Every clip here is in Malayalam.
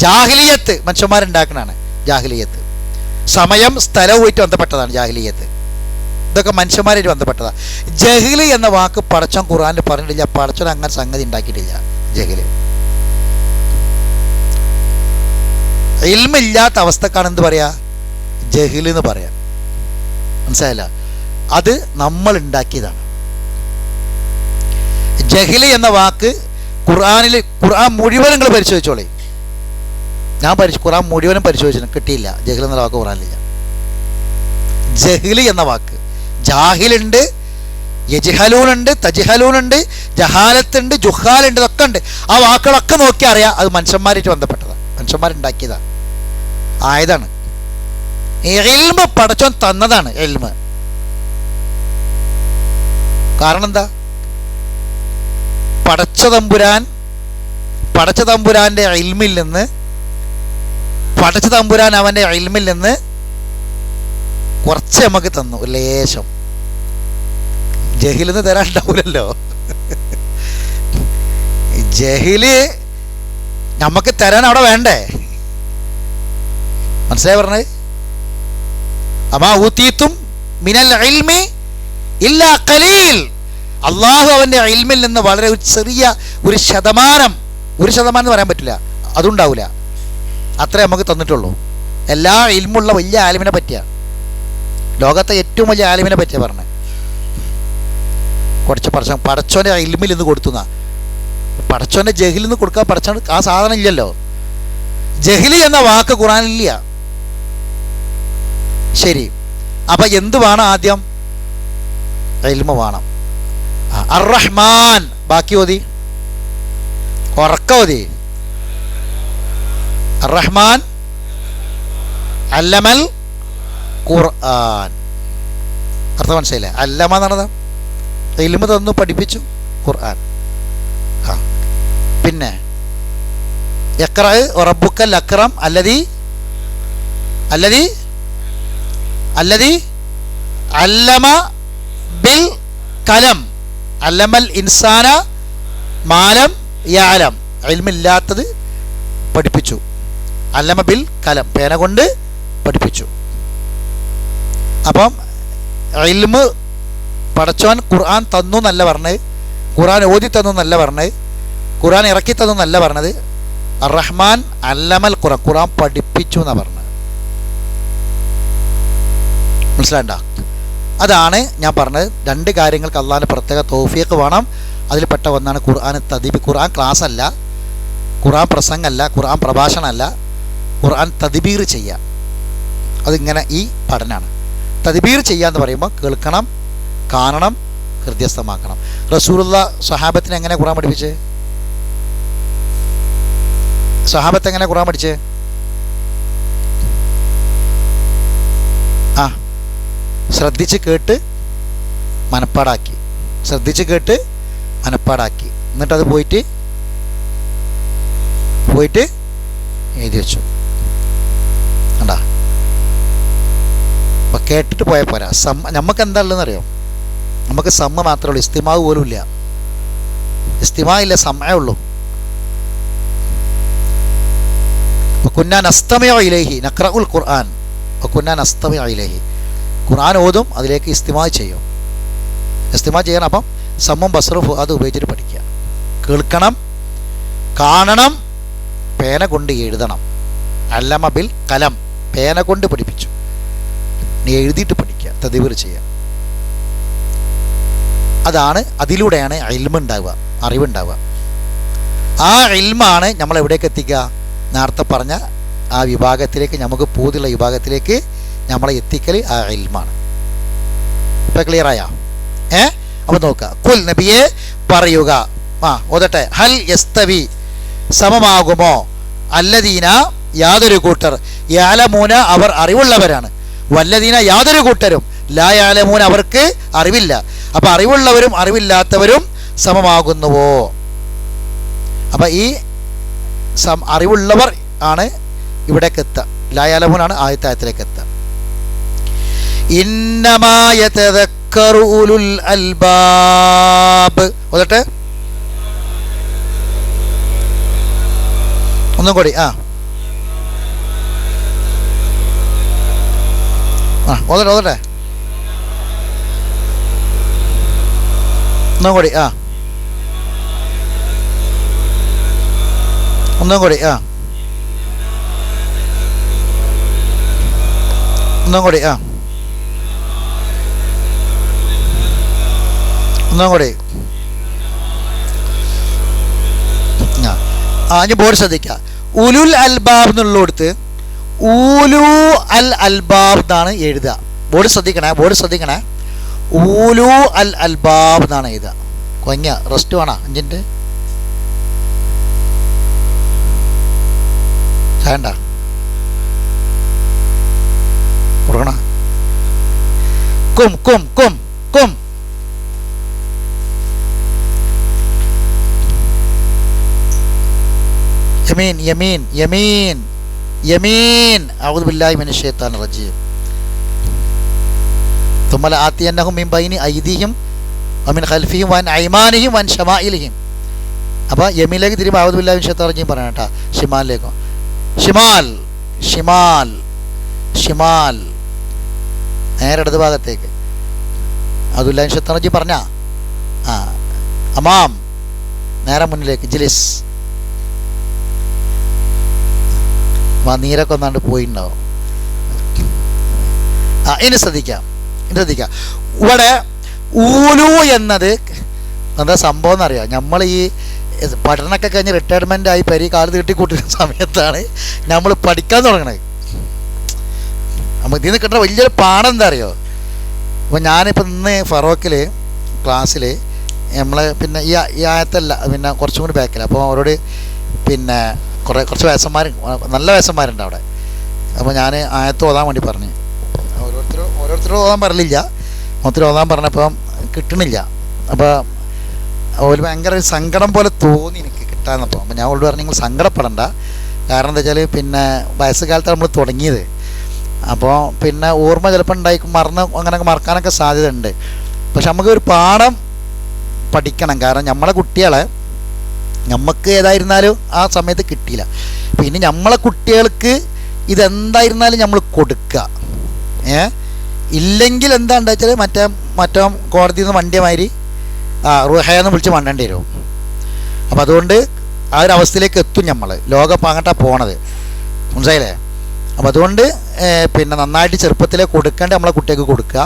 ജാഹിലിയത്ത് മനുഷ്യന്മാരുണ്ടാക്കണതാണ് ജാഹിലിയത്ത്. സമയം സ്ഥലവുമായിട്ട് ബന്ധപ്പെട്ടതാണ് ജാഹിലിയത്ത്. ഇതൊക്കെ മനുഷ്യന്മാരായിട്ട് ബന്ധപ്പെട്ടതാണ്. ജഹില് എന്ന വാക്ക് പടച്ചോൻ ഖുർആനിൽ പറഞ്ഞിട്ടില്ല. പടച്ചോൻ അങ്ങനെ സംഗതി ഉണ്ടാക്കിയിട്ടില്ല. ജഹില് ഇൽമില്ലാത്ത അവസ്ഥക്കാണ് എന്ത് പറയാ, ജഹില് എന്ന് പറയാം. മനസ്സിലായില്ല? അത് നമ്മൾ ഉണ്ടാക്കിയതാണ്. ജഹില് എന്ന വാക്ക് ഖുർആൻ മുഴുവൻ നിങ്ങൾ പരിശോധിച്ചോളേ. ഞാൻ ഖുർആൻ മുഴുവനും പരിശോധിച്ചു, കിട്ടിയില്ല. ജഹിൽ എന്ന വാക്ക് ഖുർആനിലില്ല. ജഹില് എന്ന വാക്ക് ജാഹിലുണ്ട്, യജ്ഹലൂനുണ്ട്, തജ്ഹലൂനുണ്ട്, ജഹാലത്തുണ്ട്, ജുഹാലുണ്ട്, ഇതൊക്കെ ഉണ്ട്. ആ വാക്കുകളൊക്കെ നോക്കി അറിയാം അത് മനുഷ്യന്മാരായിട്ട് ബന്ധപ്പെട്ടതാണ്, മനുഷ്യന്മാരുണ്ടാക്കിയതാണ്, ആയതാണ്. ഇൽമ് പടച്ചോൻ തന്നതാണ്. ഇൽമ് കാരണം എന്താ? പടച്ച തമ്പുരാൻ്റെ ഇൽമിൽ നിന്ന്, പടച്ച തമ്പുരാൻ അവൻ്റെ ഇൽമിൽ നിന്ന് കുറച്ച് നമുക്ക് തന്നു, ഒരു ലേശം. ജഹിലിന്ന് തരാനുണ്ടാവില്ലല്ലോ. ജഹില് നമുക്ക് തരാൻ അവിടെ വേണ്ടേ? മനസ്സിലായി പറഞ്ഞത്? അമാ ഊതീതും മിനൽ ഇൽമി ഇല്ലാ ഖലീൽ. അള്ളാഹു അവൻ്റെ ഇൽമിൽ നിന്ന് വളരെ ചെറിയ ഒരു ശതമാനം എന്ന് പറയാൻ പറ്റില്ല, അതുണ്ടാവില്ല, അത്രേ നമുക്ക് തന്നിട്ടുള്ളൂ. എല്ലാ ഇൽമുള്ള വലിയ ആലിമിനെ പറ്റിയാണ്, ലോകത്തെ ഏറ്റവും വലിയ ആലിമിനെ പറ്റിയാണ് പറഞ്ഞത്. കുറച്ച് പടച്ചോൻ്റെ ഇൽമിൽ നിന്ന് കൊടുത്തുന്ന, പടച്ചോൻ്റെ ജഹിലിൽ നിന്ന് കൊടുക്കാൻ പടച്ചോൻ ആ സാധനം ഇല്ലല്ലോ. ജഹിലി എന്ന വാക്ക് ഖുർആനിലില്ല. ശരി, അപ്പം എന്ത് വേണം? ആദ്യം ഇൽമ വേണം. അർ-റഹ്മാൻ, ബാക്കി ഓതി, ഉറക്ക ഓതി. അർ-റഹ്മാൻ അല്ലമൽ ഖുർആൻ. അർത്ഥം മനസ്സിലായില്ലേ? അല്ലമ എന്നാണ് ഇൽമ തന്നു, പഠിപ്പിച്ചു ഖുർആൻ. പിന്നെ ഇഖ്റ റബ്ബുക്കൽ അക്രം അല്ലദീ അല്ലമ ബിൽ കലം അല്ലമൽ ഇൻസാന മാലം യഅലം. ഇൽമില്ലാത്തത് പഠിപ്പിച്ചു. അല്ലമ ബിൽ കലം, പേന കൊണ്ട് പഠിപ്പിച്ചു. അപ്പം ഇൽമ് പടച്ചോൻ ഖുർആൻ തന്നു എന്നല്ല പറഞ്ഞത്, ഖുർആൻ ഓതി തന്നു എന്നല്ല പറഞ്ഞത്, ഖുർആൻ ഇറക്കി തന്നു എന്നല്ല പറഞ്ഞത്. അർ-റഹ്മാൻ അല്ലമൽ ഖുർആൻ, ഖുർആൻ പഠിപ്പിച്ചു എന്നാണ് പറഞ്ഞത്. മനസ്സിലാണ്ട? അതാണ് ഞാൻ പറഞ്ഞത്. രണ്ട് കാര്യങ്ങൾക്ക് അള്ളാഹിൻ്റെ പ്രത്യേക തൗഫീഖ് വേണം. അതിൽപ്പെട്ട ഒന്നാണ് ഖുർആൻ തദ്ബീർ. ഖുർആൻ ക്ലാസ് അല്ല, ഖുർആൻ പ്രസംഗമല്ല, ഖുർആൻ പ്രഭാഷണമല്ല, ഖുർആൻ തദ്ബീർ ചെയ്യുക. അതിങ്ങനെ ഈ പഠനമാണ്. തദ്ബീർ ചെയ്യുക എന്ന് പറയുമ്പോൾ കേൾക്കണം, കാണണം, ഹൃദയസ്ഥമാക്കണം. റസൂലുള്ള സ്വഹാബത്തിന് എങ്ങനെ ഖുർആൻ പഠിപ്പിച്ച്? സ്വഹാബത്ത് എങ്ങനെ ഖുർആൻ പഠിച്ച്? ശ്രദ്ധിച്ച് കേട്ട് മനപ്പാടാക്കി, എന്നിട്ടത് പോയിട്ട് എഴുതി വെച്ചു. കണ്ടാ? അപ്പം കേട്ടിട്ട് പോയാൽ പോരാ. നമുക്ക് എന്താ ഉള്ളതെന്നറിയോ? നമുക്ക് സമ്മ മാത്രമേ ഉള്ളൂ, ഇസ്തിമാവ് പോലും ഇല്ല. ഇസ്തിമാ ഇല്ല, സമ്മേ ഉള്ളൂ. കുന്നാ നസ്തമിഉ ഇലൈഹി നഖ്റഉൽ ഖുർആൻ കുന്നാ നസ്തമിഉ ഇലൈഹി. ഖുർആൻ ഓതും, അതിലേക്ക് ഇസ്തിമാ ചെയ്യും. ഇസ്തിമാ ചെയ്യണം. അപ്പം സമ്മും ബസ്റും അത് ഉപയോഗിച്ചിട്ട് പഠിക്കുക. കേൾക്കണം, കാണണം, പേന കൊണ്ട് എഴുതണം. അല്ലമ ബിൽ കലം, പേന കൊണ്ട് പഠിപ്പിച്ചു. നീ എഴുതിയിട്ട് പഠിക്കുക, തദ്ബീർ ചെയ്യുക. അതാണ്, അതിലൂടെയാണ് ഇൽമുണ്ടാവുക, അറിവുണ്ടാവുക. ആ ഇൽമാണ് നമ്മളെവിടേക്ക് എത്തിക്കുക? നേരത്തെ പറഞ്ഞ ആ വിഭാഗത്തിലേക്ക്, നമുക്ക് പൂതിയുള്ള വിഭാഗത്തിലേക്ക് നമ്മളെ എത്തിക്കൽ ആ ഇൽമാണ്. ഇപ്പം ക്ലിയറായ? അപ്പോൾ നോക്കുക. കുൽ നബിയെ പറയുക, ഓതട്ടെ. ഹൽ യസ്തവി, സമമാകുമോ, അല്ലദീന യാതൊരു കൂട്ടർ, യഅലമൂന അവർ അറിവുള്ളവരാണ്, വല്ലദീന യാതൊരു കൂട്ടരും ലാ യഅലമൂന അവർക്ക് അറിവില്ല. അപ്പം അറിവുള്ളവരും അറിവില്ലാത്തവരും സമമാകുന്നുവോ? അപ്പം ഈ അറിവുള്ളവർ ആണ് ഇവിടേക്ക് എത്തുക. ലാ യഅലമൂനാണ് ആദ്യത്തെ ആയത്തിലേക്ക് എത്തുക. ഇന്നമാ യതദക്കറു ഉലുൽ അൽബാബ്. ഒന്നിട്ട് ഒന്നും കൂടി. ഓതട്ടെ ഒന്നും കൂടി ഒന്നും കൂടി ഒന്നും കൂടി ഒന്നും കൂടി ഇനി ബോർഡ് ശ്രദ്ധിക്കുക. ഉലുൽ അൽബാബ് എന്നുള്ളടത്ത് ഊലു അൽ അൽബാബ് എന്നാണ് എഴുതുക. ബോർഡ് ശ്രദ്ധിക്കണേ. ഊലു അൽ അൽബാബ് എന്നാണ് എഴുതുക. കൊഞ്ഞ റെസ്റ്റ് വേണോ 5 മിനിറ്റ്? വേണ്ട കൊടുക്കണ. കും കും കും കും യമീൻ യമീൻ യമീൻ യമീൻ അഊദു ബില്ലാഹി മിനശ് ശൈത്താനിർ റജീം. തുമ്മ ലആതിയന്നഹും മിൻ ബൈനി ഐദിഹിം വമിൻ ഖൽഫിഹിം വഅൻ അയ്മാനിഹിം വഅൻ ശമാഇലിഹിം. അപ്പോൾ യമീനിലേക്ക് തിരിയുമ്പോൾ അഊദു ബില്ലാഹി മിനശ് ശൈത്താനിർ റജീം പറയണം കേട്ടോ. ഷിമാലിലേക്കും ഷിമാൽ ഷിമാൽ ഷിമാൽ നേരെ ഇടത് ഭാഗത്തേക്ക് അഊദു ബില്ലാഹി മിനശ് ശൈത്താനിർ റജീം പറഞ്ഞാ അമാം നേരെ മുന്നിലേക്ക് ജിലിസ്. നീരൊക്കെ ഒന്നാണ്ട് പോയിണ്ടാവും. ഇനി ശ്രദ്ധിക്കാം. ഇവിടെ ഊലു എന്നത് എന്താ സംഭവം എന്നറിയാം. നമ്മൾ ഈ പഠനമൊക്കെ കഴിഞ്ഞ് റിട്ടയർമെൻ്റ് ആയി പെരി കാല് തീട്ടിക്കൂട്ടുന്ന സമയത്താണ് നമ്മൾ പഠിക്കാൻ തുടങ്ങണത്. നമുക്ക് ഇതിൽ നിന്ന് കിട്ടുന്ന വലിയൊരു പാഠം എന്താ അറിയോ? അപ്പോൾ ഞാനിപ്പോൾ ഇന്ന് ഫറോക്കിൽ ക്ലാസ്സിൽ നമ്മൾ പിന്നെ ഈ ആയത്തല്ല പിന്നെ കുറച്ചും കൂടി ബാക്കിൽ. അപ്പോൾ അവരോട് പിന്നെ കുറച്ച് വയസ്സന്മാർ നല്ല വയസ്സന്മാരുണ്ട് അവിടെ. അപ്പോൾ ഞാൻ ആയത്ത് ഓതാൻ വേണ്ടി പറഞ്ഞു. ഓരോരുത്തരും ഓതാൻ പറഞ്ഞില്ല, മൊത്തത്തിൽ ഓതാൻ പറഞ്ഞപ്പം കിട്ടണില്ല. അപ്പോൾ ഒരു ഭയങ്കര സങ്കടം പോലെ തോന്നി എനിക്ക് കിട്ടാന്നപ്പോൾ. അപ്പോൾ ഞാൻ അവരോട് പറഞ്ഞു നിങ്ങൾ സങ്കടപ്പെടണ്ട, കാരണം എന്താ വെച്ചാൽ പിന്നെ വയസ്സുകാലത്ത് നമ്മൾ തുടങ്ങിയത്. അപ്പോൾ പിന്നെ ഓർമ്മ ചിലപ്പോൾ അങ്ങനെയൊക്കെ മറക്കാനൊക്കെ സാധ്യത ഉണ്ട്. പക്ഷെ നമുക്കൊരു പാഠം പഠിക്കണം. കാരണം നമ്മളെ കുട്ടികളെ നമുക്ക് ഏതായിരുന്നാലും ആ സമയത്ത് കിട്ടിയില്ല. പിന്നെ നമ്മളെ കുട്ടികൾക്ക് ഇതെന്തായിരുന്നാലും നമ്മൾ കൊടുക്കുക. ഇല്ലെങ്കിൽ എന്താണെന്ന് വെച്ചാൽ മറ്റേ കോടതിയിൽ നിന്ന് വണ്ടിയമാതിരി റുഹയെന്ന് വിളിച്ച് മണ്ടേണ്ടി വരും. അപ്പം അതുകൊണ്ട് ആ ഒരു അവസ്ഥയിലേക്ക് എത്തും നമ്മൾ. ലോകം അങ്ങോട്ടാണ് പോണത്, മനസ്സിലായില്ലേ? അപ്പം അതുകൊണ്ട് പിന്നെ നന്നായിട്ട് ചെറുപ്പത്തിലേ കൊടുക്കേണ്ട നമ്മളെ കുട്ടികൾക്ക് കൊടുക്കുക.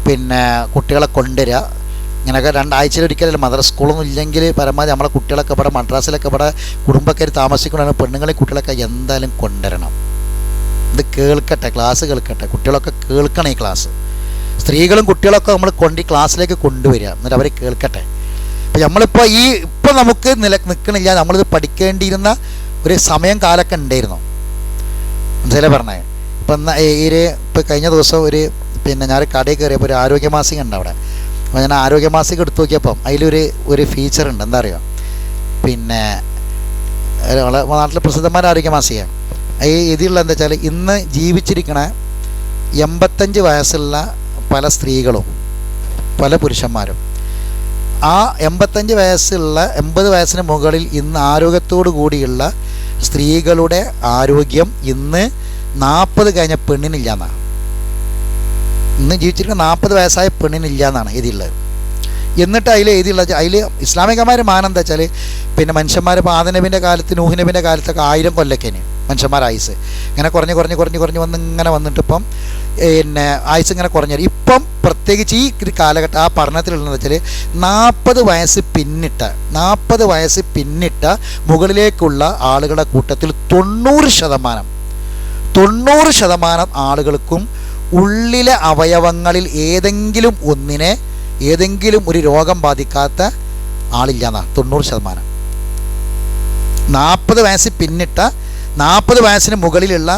പിന്നെ കുട്ടികളെ കൊണ്ടുവരിക. ഇങ്ങനെയൊക്കെ 2 ആഴ്ചയിലൊരിക്കലല്ല. മദ്രസ സ്കൂളൊന്നും ഇല്ലെങ്കിൽ പരമാവധി നമ്മളെ കുട്ടികളൊക്കെ ഇവിടെ മദ്രാസിലൊക്കെ ഇവിടെ കുടുംബക്കാർ താമസിക്കണമെന്ന് പെണ്ണുങ്ങളെ കുട്ടികളൊക്കെ എന്തായാലും കൊണ്ടുവരണം. ഇത് കേൾക്കട്ടെ, ക്ലാസ് കേൾക്കട്ടെ, കുട്ടികളൊക്കെ കേൾക്കണം ഈ ക്ലാസ്. സ്ത്രീകളും കുട്ടികളൊക്കെ നമ്മൾ ക്ലാസ്സിലേക്ക് കൊണ്ടുവരിക, എന്നിട്ട് അവർ കേൾക്കട്ടെ. അപ്പം നമ്മളിപ്പോൾ ഇപ്പം നമുക്ക് നിൽക്കണില്ല, നമ്മളിത് പഠിക്കേണ്ടിയിരുന്ന ഒരു സമയം കാലമൊക്കെ ഉണ്ടായിരുന്നു. മനസ്സിലെ പറഞ്ഞേ. ഇപ്പം ഇപ്പോൾ കഴിഞ്ഞ ദിവസം പിന്നെ ഞാൻ കടയിൽ കയറിയപ്പോൾ ഒരു ആരോഗ്യമാസിക ഉണ്ട് അവിടെ. അപ്പോൾ ഞാൻ ആരോഗ്യമാസിക എടുത്തു നോക്കിയപ്പം അതിലൊരു ഫീച്ചർ ഉണ്ട്. എന്താ അറിയുക? പിന്നെ നാട്ടിലെ പ്രസിദ്ധമായ ആരോഗ്യമാസിക ഇതിലുള്ള എന്താ വെച്ചാൽ ഇന്ന് ജീവിച്ചിരിക്കണ 85 വയസ്സുള്ള പല സ്ത്രീകളും പല പുരുഷന്മാരും ആ 85 വയസ്സുള്ള 80 വയസ്സിന് മുകളിൽ ഇന്ന് ആരോഗ്യത്തോടു കൂടിയുള്ള സ്ത്രീകളുടെ ആരോഗ്യം ഇന്ന് 40 കഴിഞ്ഞ പെണ്ണിനില്ല എന്നാണ്. ഇന്ന് ജീവിച്ചിരിക്കുന്ന 40 വയസ്സായ പെണ്ണിനില്ല എന്നാണ് എഴുതിയുള്ളത്. എന്നിട്ട് അതിൽ ഇസ്ലാമികമായ മാനം എന്താ വെച്ചാൽ പിന്നെ മനുഷ്യന്മാർ ഇപ്പോൾ ആദനബിൻ്റെ കാലത്ത് നൂഹ് നബിൻ്റെ കാലത്തൊക്കെ 1000 കൊല്ലൊക്കെയാണ് മനുഷ്യന്മാർ ആയുസ്. ഇങ്ങനെ കുറഞ്ഞ് വന്ന് ഇങ്ങനെ വന്നിട്ട് ഇപ്പം പിന്നെ ആയുസ് ഇങ്ങനെ കുറഞ്ഞു. ഇപ്പം പ്രത്യേകിച്ച് ഈ കാലഘട്ടം ആ പഠനത്തിലുള്ളതെന്ന് വെച്ചാൽ 40 വയസ്സ് പിന്നിട്ട മുകളിലേക്കുള്ള ആളുകളുടെ കൂട്ടത്തിൽ 90% ആളുകൾക്കും ഉള്ളിലെ അവയവങ്ങളിൽ ഏതെങ്കിലും ഒരു രോഗം ബാധിക്കാത്ത ആളില്ല എന്നാണ് 90%. 40 വയസ്സ് പിന്നിട്ട 40 വയസ്സിന് മുകളിലുള്ള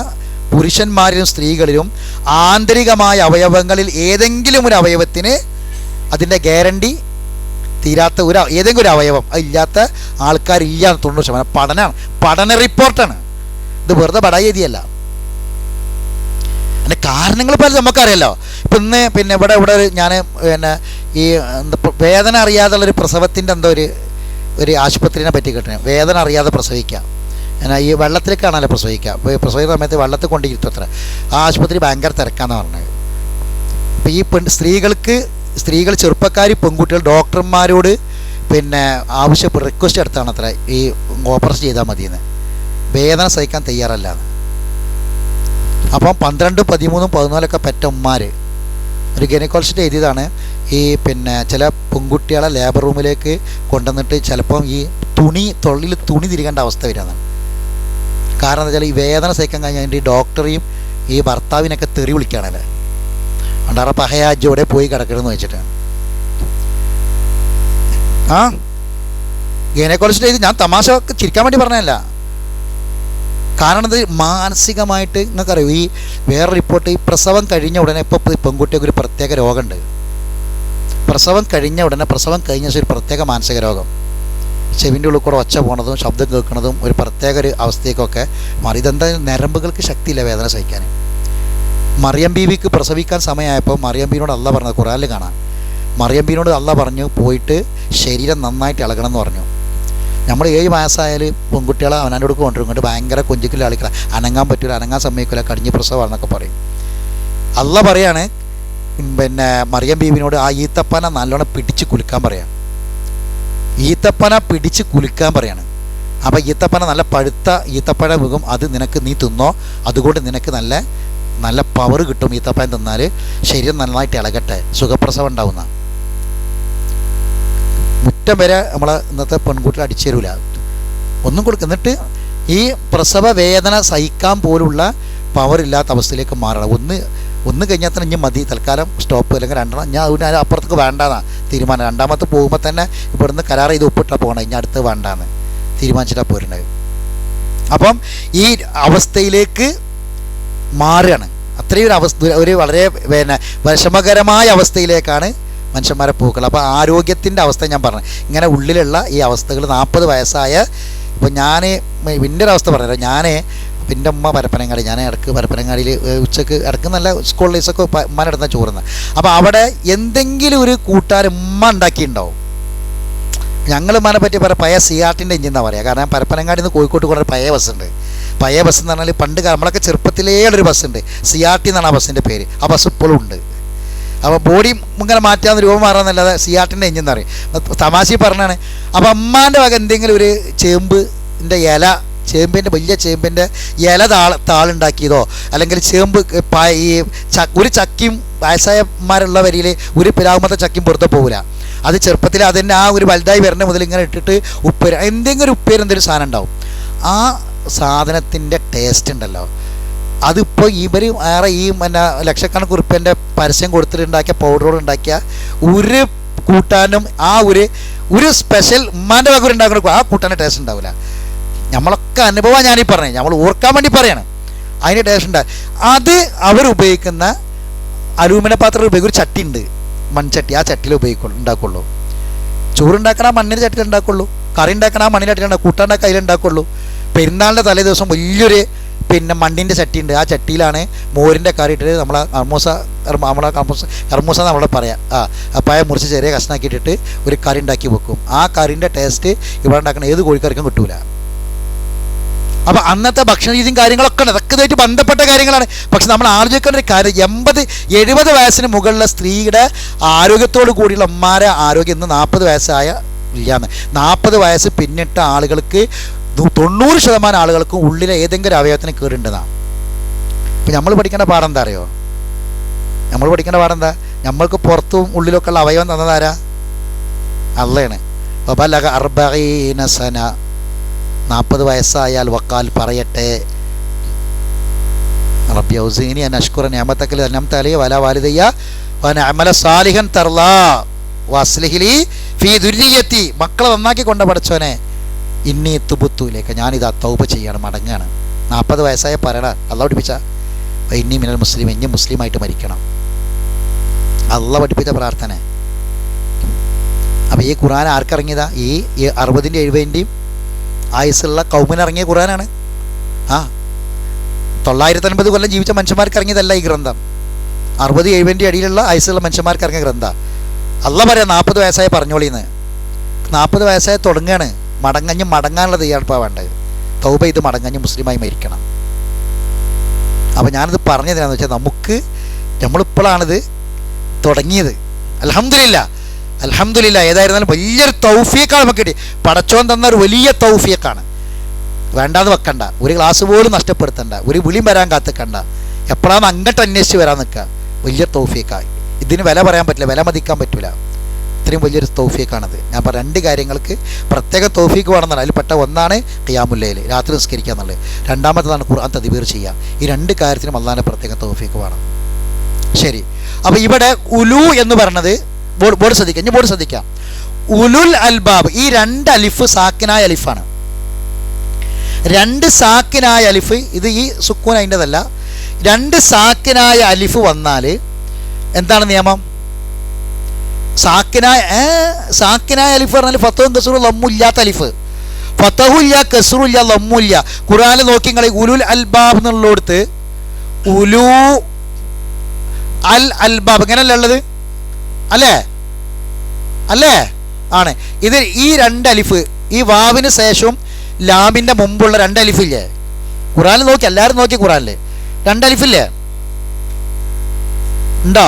പുരുഷന്മാരിലും സ്ത്രീകളിലും ആന്തരികമായ അവയവങ്ങളിൽ ഏതെങ്കിലും ഒരു അവയവത്തിന് അതിൻ്റെ ഗ്യാരണ്ടി തീരാത്ത ഏതെങ്കിലും ഒരു അവയവം ഇല്ലാത്ത ആൾക്കാരില്ല 90%. പഠന റിപ്പോർട്ടാണ് ഇത്, വെറുതെ ബടായതിയല്ല. അതിൻ്റെ കാരണങ്ങൾ പല നമുക്കറിയാലോ. ഇപ്പം ഇന്ന് പിന്നെ ഇവിടെ ഞാൻ പിന്നെ ഈ വേദന അറിയാതുള്ളൊരു പ്രസവത്തിൻ്റെ ഒരു ആശുപത്രിനെ പറ്റി കിട്ടുന്നത്. വേദന അറിയാതെ പ്രസവിക്കുക, ഈ വെള്ളത്തിലേക്കാണല്ലോ പ്രസവിക്കുക. പ്രസവിക്കുന്ന സമയത്ത് വെള്ളത്തിൽ കൊണ്ടിരുത്തും അത്ര. ആ ആശുപത്രി ഭയങ്കര തിരക്കാന്ന് പറഞ്ഞത്. അപ്പോൾ ഈ സ്ത്രീകൾ ചെറുപ്പക്കാർ പെൺകുട്ടികൾ ഡോക്ടർമാരോട് പിന്നെ റിക്വസ്റ്റ് എടുത്താണ് അത്ര ഈ ഓപ്പറേഷൻ ചെയ്താൽ മതിയെന്ന്, വേദന സഹിക്കാൻ തയ്യാറല്ല. അപ്പം 12, 13, 14 പെറ്റ ഉമ്മാർ ഒരു ഗൈനക്കോളജിസ്റ്റ് എഴുതിയതാണ്. ഈ പിന്നെ ചില പെൺകുട്ടികളെ ലേബർ റൂമിലേക്ക് കൊണ്ടുവന്നിട്ട് ചിലപ്പം ഈ തൊള്ളിൽ തുണി തിരികേണ്ട അവസ്ഥ വരുന്നതാണ്. കാരണം എന്താ വെച്ചാൽ ഈ വേദന സഹിക്കാൻ കഴിഞ്ഞാൽ ഈ ഡോക്ടറെയും ഈ ഭർത്താവിനൊക്കെ തെറി വിളിക്കുകയാണല്ലേ, അണ്ടാറ പഹയാജോടെ പോയി കിടക്കണമെന്ന് വെച്ചിട്ടാണ്. ഗൈനക്കോളജിസ്റ്റ് എഴുതി, ഞാൻ തമാശ ചിരിക്കാൻ വേണ്ടി പറഞ്ഞതല്ല. കാരണം ഇത് മാനസികമായിട്ട് നിങ്ങൾക്കറിയാം, ഈ വേറെ റിപ്പോർട്ട്, ഈ പ്രസവം കഴിഞ്ഞ ഉടനെ ഇപ്പോൾ പെൺകുട്ടിക്ക് ഒരു പ്രത്യേക രോഗമുണ്ട്. പ്രസവം കഴിഞ്ഞ ഒരു പ്രത്യേക മാനസിക രോഗം, ചെവിൻ്റെ ഉള്ളിൽ കൂടെ ഒച്ച പോണതും ശബ്ദം കേൾക്കുന്നതും ഒരു പ്രത്യേക ഒരു അവസ്ഥയ്ക്കൊക്കെ മാറി. ഇതെന്താ, ഞരമ്പുകൾക്ക് ശക്തിയില്ല വേദന സഹിക്കാൻ. മറിയം ബീവിക്ക് പ്രസവിക്കാൻ സമയമായപ്പോൾ മറിയം ബീവിനോട് അള്ളാഹ് പറഞ്ഞത് ഖുർആനിൽ കാണാം. മറിയം ബീവിനോട് അള്ളാഹ് പറഞ്ഞു, പോയിട്ട് ശരീരം നന്നായിട്ട് ഇളകണം എന്ന് പറഞ്ഞു. നമ്മൾ 7 മാസമായാൽ പെൺകുട്ടികളെ അവനാൻ്റെ അടുക്ക് കൊണ്ടുവരും, ഇങ്ങോട്ട് ഭയങ്കര കൊഞ്ചിക്കൽ ആളിക്കള, അനങ്ങാൻ പറ്റില്ല, അനങ്ങാൻ സമ്മതിക്കില്ല, കടിഞ്ഞ് പ്രസവമാണെന്നൊക്കെ പറയും. അള്ളാഹ് പറയാണ് പിന്നെ മറിയം ബീവിനോട് ആ ഈത്തപ്പന നല്ലോണം പിടിച്ച് കുലുക്കാൻ പറയാം. ഈത്തപ്പന പിടിച്ച് കുലുക്കാൻ പറയാണ്. അപ്പോൾ ഈത്തപ്പന നല്ല പഴുത്ത ഈത്തപ്പഴ വീകും, അത് നിനക്ക് നീ തിന്നോ, അതുകൊണ്ട് നിനക്ക് നല്ല പവർ കിട്ടും. ഈത്തപ്പഴം തിന്നാൽ ശരീരം നന്നായിട്ട് ഇളകട്ടെ, സുഖപ്രസവം ഉണ്ടാവുന്ന. മുറ്റം വരെ നമ്മളെ ഇന്നത്തെ പെൺകുട്ടികൾ അടിച്ചു തരൂല, ഒന്നും കൊടുക്കുന്നിട്ട് ഈ പ്രസവ വേദന സഹിക്കാൻ പോലുള്ള പവർ ഇല്ലാത്ത അവസ്ഥയിലേക്ക് മാറണം. ഒന്ന് കഴിഞ്ഞാൽ തന്നെ ഇനി മതി, തൽക്കാലം സ്റ്റോപ്പ്, അല്ലെങ്കിൽ 2 ഞാൻ അപ്പുറത്തേക്ക് വേണ്ടാന്നാ തീരുമാനം. 2ാമത്തെ പോകുമ്പോൾ തന്നെ ഇവിടുന്ന് കരാർ ചെയ്ത് ഒപ്പിട്ടാൽ പോകണം, ഇനി അടുത്ത് വേണ്ടാന്ന് തീരുമാനിച്ചിട്ടാണ് പോരുന്നത്. അപ്പം ഈ അവസ്ഥയിലേക്ക് മാറുകയാണ്. അത്രയും ഒരു വളരെ പിന്നെ വിഷമകരമായ അവസ്ഥയിലേക്കാണ് മനുഷ്യന്മാരെ പോക്കുകൾ. അപ്പോൾ ആരോഗ്യത്തിൻ്റെ അവസ്ഥ ഞാൻ പറഞ്ഞു, ഇങ്ങനെ ഉള്ളിലുള്ള ഈ അവസ്ഥകൾ 40 വയസ്സായ, ഇപ്പോൾ ഞാൻ എൻ്റെ ഒരു അവസ്ഥ പറഞ്ഞല്ലോ. ഞാൻ എൻ്റെ ഉമ്മ പരപ്പനങ്ങാടി, ഞാൻ ഇടക്ക് പരപ്പനങ്ങാടിയിൽ ഉച്ചക്ക് ഇടക്ക് നല്ല സ്കൂൾ ഡേയ്സൊക്കെ ഉമ്മാൻ്റെ അടുത്ത ചോറുന്ന. അപ്പോൾ അവിടെ എന്തെങ്കിലും ഒരു കൂട്ടുകാർ ഉമ്മ ഉണ്ടാക്കിയിട്ടുണ്ടാവും. ഞങ്ങൾ ഉമ്മാനെ പറ്റി പറയാം പഴയ സിയാട്ടിൻ്റെ എഞ്ചിൻ എന്നാണ് പറയുക. കാരണം പരപ്പനങ്ങാടിയിൽ നിന്ന് കോഴിക്കോട്ട് കൊണ്ടൊരു പഴയ ബസ്സുണ്ട്. പഴയ ബസ് എന്ന് പറഞ്ഞാൽ പണ്ട് നമ്മളൊക്കെ ചെറുപ്പത്തിലേ ഉള്ളൊരു ബസ്സുണ്ട്, സിയാട്ടി എന്നാണ് ആ ബസ്സിൻ്റെ പേര്. ആ ബസ് ഇപ്പോഴും ഉണ്ട്. അപ്പോൾ ബോഡി ഇങ്ങനെ മാറ്റാമെന്ന് രൂപം മാറാമെന്നല്ലാതെ സിയാട്ടിൻ്റെ എഞ്ചിൻ എന്ന് പറയും, തമാശ പറഞ്ഞാണ്. അപ്പോൾ അമ്മാൻ്റെ വക എന്തെങ്കിലും ഒരു ചേമ്പിൻ്റെ ഇല, വലിയ ചേമ്പിൻ്റെ ഇല താളുണ്ടാക്കിയതോ, അല്ലെങ്കിൽ ചേമ്പ് ഈ ഒരു ചക്കിയും വയസ്സായന്മാരുള്ള വരിയിൽ ഒരു പിലാവുമത്തെ ചക്കിയും പുറത്ത് പോകില്ല. അത് ചെറുപ്പത്തിൽ അതിൻ്റെ ആ ഒരു വലുതായി വരുന്ന മുതൽ ഇങ്ങനെ ഇട്ടിട്ട് ഉപ്പേര്, എന്തെങ്കിലും ഒരു ഉപ്പേര് എന്തെങ്കിലും സാധനം ഉണ്ടാവും. ആ സാധനത്തിൻ്റെ ടേസ്റ്റ് ഉണ്ടല്ലോ, അതിപ്പോൾ ഇവർ വേറെ ഈ പിന്നെ ലക്ഷക്കണക്കിന് ഉറുപ്പ്യൻ്റെ പരസ്യം കൊടുത്തിട്ടുണ്ടാക്കിയ പൗഡറോട് ഉണ്ടാക്കിയ ഒരു കൂട്ടാനും ആ ഒരു സ്പെഷ്യൽ ഉമ്മാൻ്റെ വക ഉണ്ടാക്കുന്ന ആ കൂട്ടാൻ്റെ ടേസ്റ്റ് ഉണ്ടാവില്ല. നമ്മളൊക്കെ അനുഭവം ഞാനീ പറഞ്ഞത്, നമ്മൾ ഓർക്കാൻ വേണ്ടി പറയാണ്. അതിൻ്റെ ടേസ്റ്റ് ഉണ്ടാകും. അത് അവരുപയോഗിക്കുന്ന അലൂമിനിയം പാത്രം ഉപയോഗിക്കുന്ന ഒരു ചട്ടി ഉണ്ട്, മൺചട്ടി. ആ ചട്ടിയിൽ ഉണ്ടാക്കുള്ളൂ. ചോറുണ്ടാക്കണ മണ്ണിൻ്റെ ചട്ടിയിൽ ഉണ്ടാക്കുള്ളൂ, കറി ഉണ്ടാക്കണ ആ മണ്ണിൻ്റെ ചട്ടിയിൽ കൂട്ടാണ്ടാക്കുക അതിലുണ്ടാക്കുള്ളൂ. പെരുന്നാളിൻ്റെ തലേ ദിവസം വലിയൊരു പിന്നെ മണ്ണിൻ്റെ ചട്ടി ഉണ്ട്, ആ ചട്ടിയിലാണ് മോരിൻ്റെ കറി ഇട്ടിട്ട് നമ്മളെ കർമൂസ നമ്മളെ പറയാം. പഴയ മുറിച്ച് ചെറിയ കഷ്ണാക്കി ഇട്ടിട്ട് ഒരു കറി ഉണ്ടാക്കി വെക്കും. ആ കറിൻ്റെ ടേസ്റ്റ് ഇവിടെ ഉണ്ടാക്കുന്ന ഏത് കോഴിക്കറിക്കും കിട്ടൂല. അപ്പോൾ അന്നത്തെ ഭക്ഷണ രീതിയും കാര്യങ്ങളൊക്കെ ഉണ്ട്, അതൊക്കെ ഇതായിട്ട് ബന്ധപ്പെട്ട കാര്യങ്ങളാണ്. പക്ഷെ നമ്മൾ ആലോചിക്കേണ്ട ഒരു കാര്യം, 80-70 വയസ്സിന് മുകളിലുള്ള സ്ത്രീയുടെ ആരോഗ്യത്തോടു കൂടിയുള്ള ഉമ്മാരെ ആരോഗ്യം ഇന്ന് 40 വയസ്സായ ഇല്ലാന്ന്. 40 വയസ്സ് പിന്നിട്ട ആളുകൾക്ക് 90% ആളുകൾക്കും ഉള്ളിലെ ഏതെങ്കിലും അവയവത്തിന് കേടുണ്ടെന്നാണ്. ഇപ്പം നമ്മൾ പഠിക്കേണ്ട പാഠം എന്താ അറിയോ? നമ്മൾക്ക് പുറത്തും ഉള്ളിലൊക്കെ ഉള്ള അവയവം തന്നതാരാ? അള്ളയാണ്. 40 വയസ്സായാൽ വക്കാൽ പറയട്ടെ, റബ്ബി ഔസിനി അൻ അഷ്കുറ നിഅമതക അൻഅംത അലൈ വലാ വാലിദയ്യ വഅന അമല സാലിഹൻ തർലാ വഅസ്ലിഹ് ലി ഫീ ദുർരിയതി. മക്കളെ നന്നാക്കി കൊണ്ട പഠിച്ചോനെ, ഇന്നി തുബുത്തുലേക്ക്, ഞാനിതാ തൗബ ചെയ്യാണ്, മടങ്ങാണ്. 40 വയസ്സായ പറയണ അള്ളാഹ് പഠിപ്പിച്ച ഇന്നി മിനൽ മുസ്ലിം, ഇനി മുസ്ലിമായിട്ട് മരിക്കണം, അള്ളാഹ് പഠിപ്പിച്ച പ്രാർത്ഥന. അപ്പോൾ ഈ ഖുർആൻ ആർക്കിറങ്ങിയതാ? ഈ 60-ൻ്റെയും 70-ൻ്റെയും ആയുസ്സുള്ള കൗമിനിറങ്ങിയ ഖുർആനാണ്. 950 കൊല്ലം ജീവിച്ച മനുഷ്യന്മാർക്ക് ഇറങ്ങിയതല്ല ഈ ഗ്രന്ഥം. 60-70 അടിയിലുള്ള ആയുസ്സുള്ള മനുഷ്യന്മാർക്ക് ഇറങ്ങിയ ഗ്രന്ഥം. അള്ളാഹ് പറയാം 40 വയസ്സായി പറഞ്ഞോളിന്ന്. 40 വയസ്സായി തുടങ്ങുകയാണ്, മടങ്ങാനുള്ള തയ്യാറെടുപ്പാണ് വേണ്ടത്. തൗബ ചെയ്ത് മടങ്ങഞ്ഞ് മുസ്ലിമായി മരിക്കണം. അപ്പോൾ ഞാനിത് പറഞ്ഞതിനാന്ന് വെച്ചാൽ നമ്മളിപ്പോഴാണിത് തുടങ്ങിയത്. അൽഹംദുലില്ലാ. ഏതായിരുന്നാലും വലിയൊരു തൗഫീഖാണ് നമുക്ക് കിട്ടി. പടച്ചോൻ തന്ന ഒരു വലിയ തൗഫീഖാണ്. വേണ്ടാന്ന് വെക്കണ്ട, ഒരു ക്ലാസ് പോലും നഷ്ടപ്പെടുത്തണ്ട, ഒരു വിളിയും വരാൻ കാത്തിക്കണ്ട, എപ്പോഴാണ് അങ്ങോട്ട് അന്വേഷിച്ച് വരാൻ നിൽക്കുക. വലിയ തൗഫീഖായി. ഇതിന് വില പറയാൻ പറ്റില്ല, വില മതിക്കാൻ പറ്റില്ല. ഇത്രയും വലിയൊരു തൗഫീഖാണത്. ഞാൻ പറഞ്ഞ 2 കാര്യങ്ങൾക്ക് പ്രത്യേക തൗഫീഖ് വേണമെന്നല്ല. അതിൽ പെട്ട ഒന്നാണ് ഖിയാമുൽ ലൈൽ, രാത്രി നിസ്കരിക്കുക എന്നുള്ളത്. രണ്ടാമത്തേതാണ് ഖുർആൻ തദ്ബീർ ചെയ്യുക. ഈ 2 കാര്യത്തിനും അല്ലാഹുവിൻ്റെ പ്രത്യേക തൗഫീഖ് വേണം. ശരി, അപ്പോൾ ഇവിടെ ഉലു എന്ന് പറഞ്ഞത് ബോർഡ് ശ്രദ്ധിക്കാം. ഇനി ബോർഡ് ശ്രദ്ധിക്കാം. ഉലുൽ അൽബാബ്, ഈ 2 അലിഫ് സാക്കിനായ അലിഫാണ്. 2 സാക്കിനായ അലിഫ്, ഇത് ഈ സുക്കൂൻ അതിൻ്റെതല്ല. 2 സാക്കിനായ അലിഫ് വന്നാൽ എന്താണ് നിയമം? സാക്കിനായ അലിഫ് പറഞ്ഞാൽ ഫത്തഹും കസ്റും ലമ്മില്ലാത്ത അലിഫ്. ഫത്തഹുല്ല, കസ്റുല്ല, ലമ്മില്ല. ഖുർആനിൽ നോക്കി നിങ്ങൾ ഉലുൽ അൽബാബ് എന്നുള്ളടത്ത് ഉലു അൽ അൽബാബ് ഇങ്ങനെയല്ല ഉള്ളത്, അല്ലേ? ആണ്. ഇത് ഈ 2 അലിഫ്, ഈ വാവിന് ശേഷവും ലാമിൻ്റെ മുമ്പുള്ള 2 അലിഫില്ലേ? ഖുർആനിൽ നോക്കി, എല്ലാവരും നോക്കി ഖുർആനിൽ 2 അലിഫില്ലേ? ഉണ്ടോ?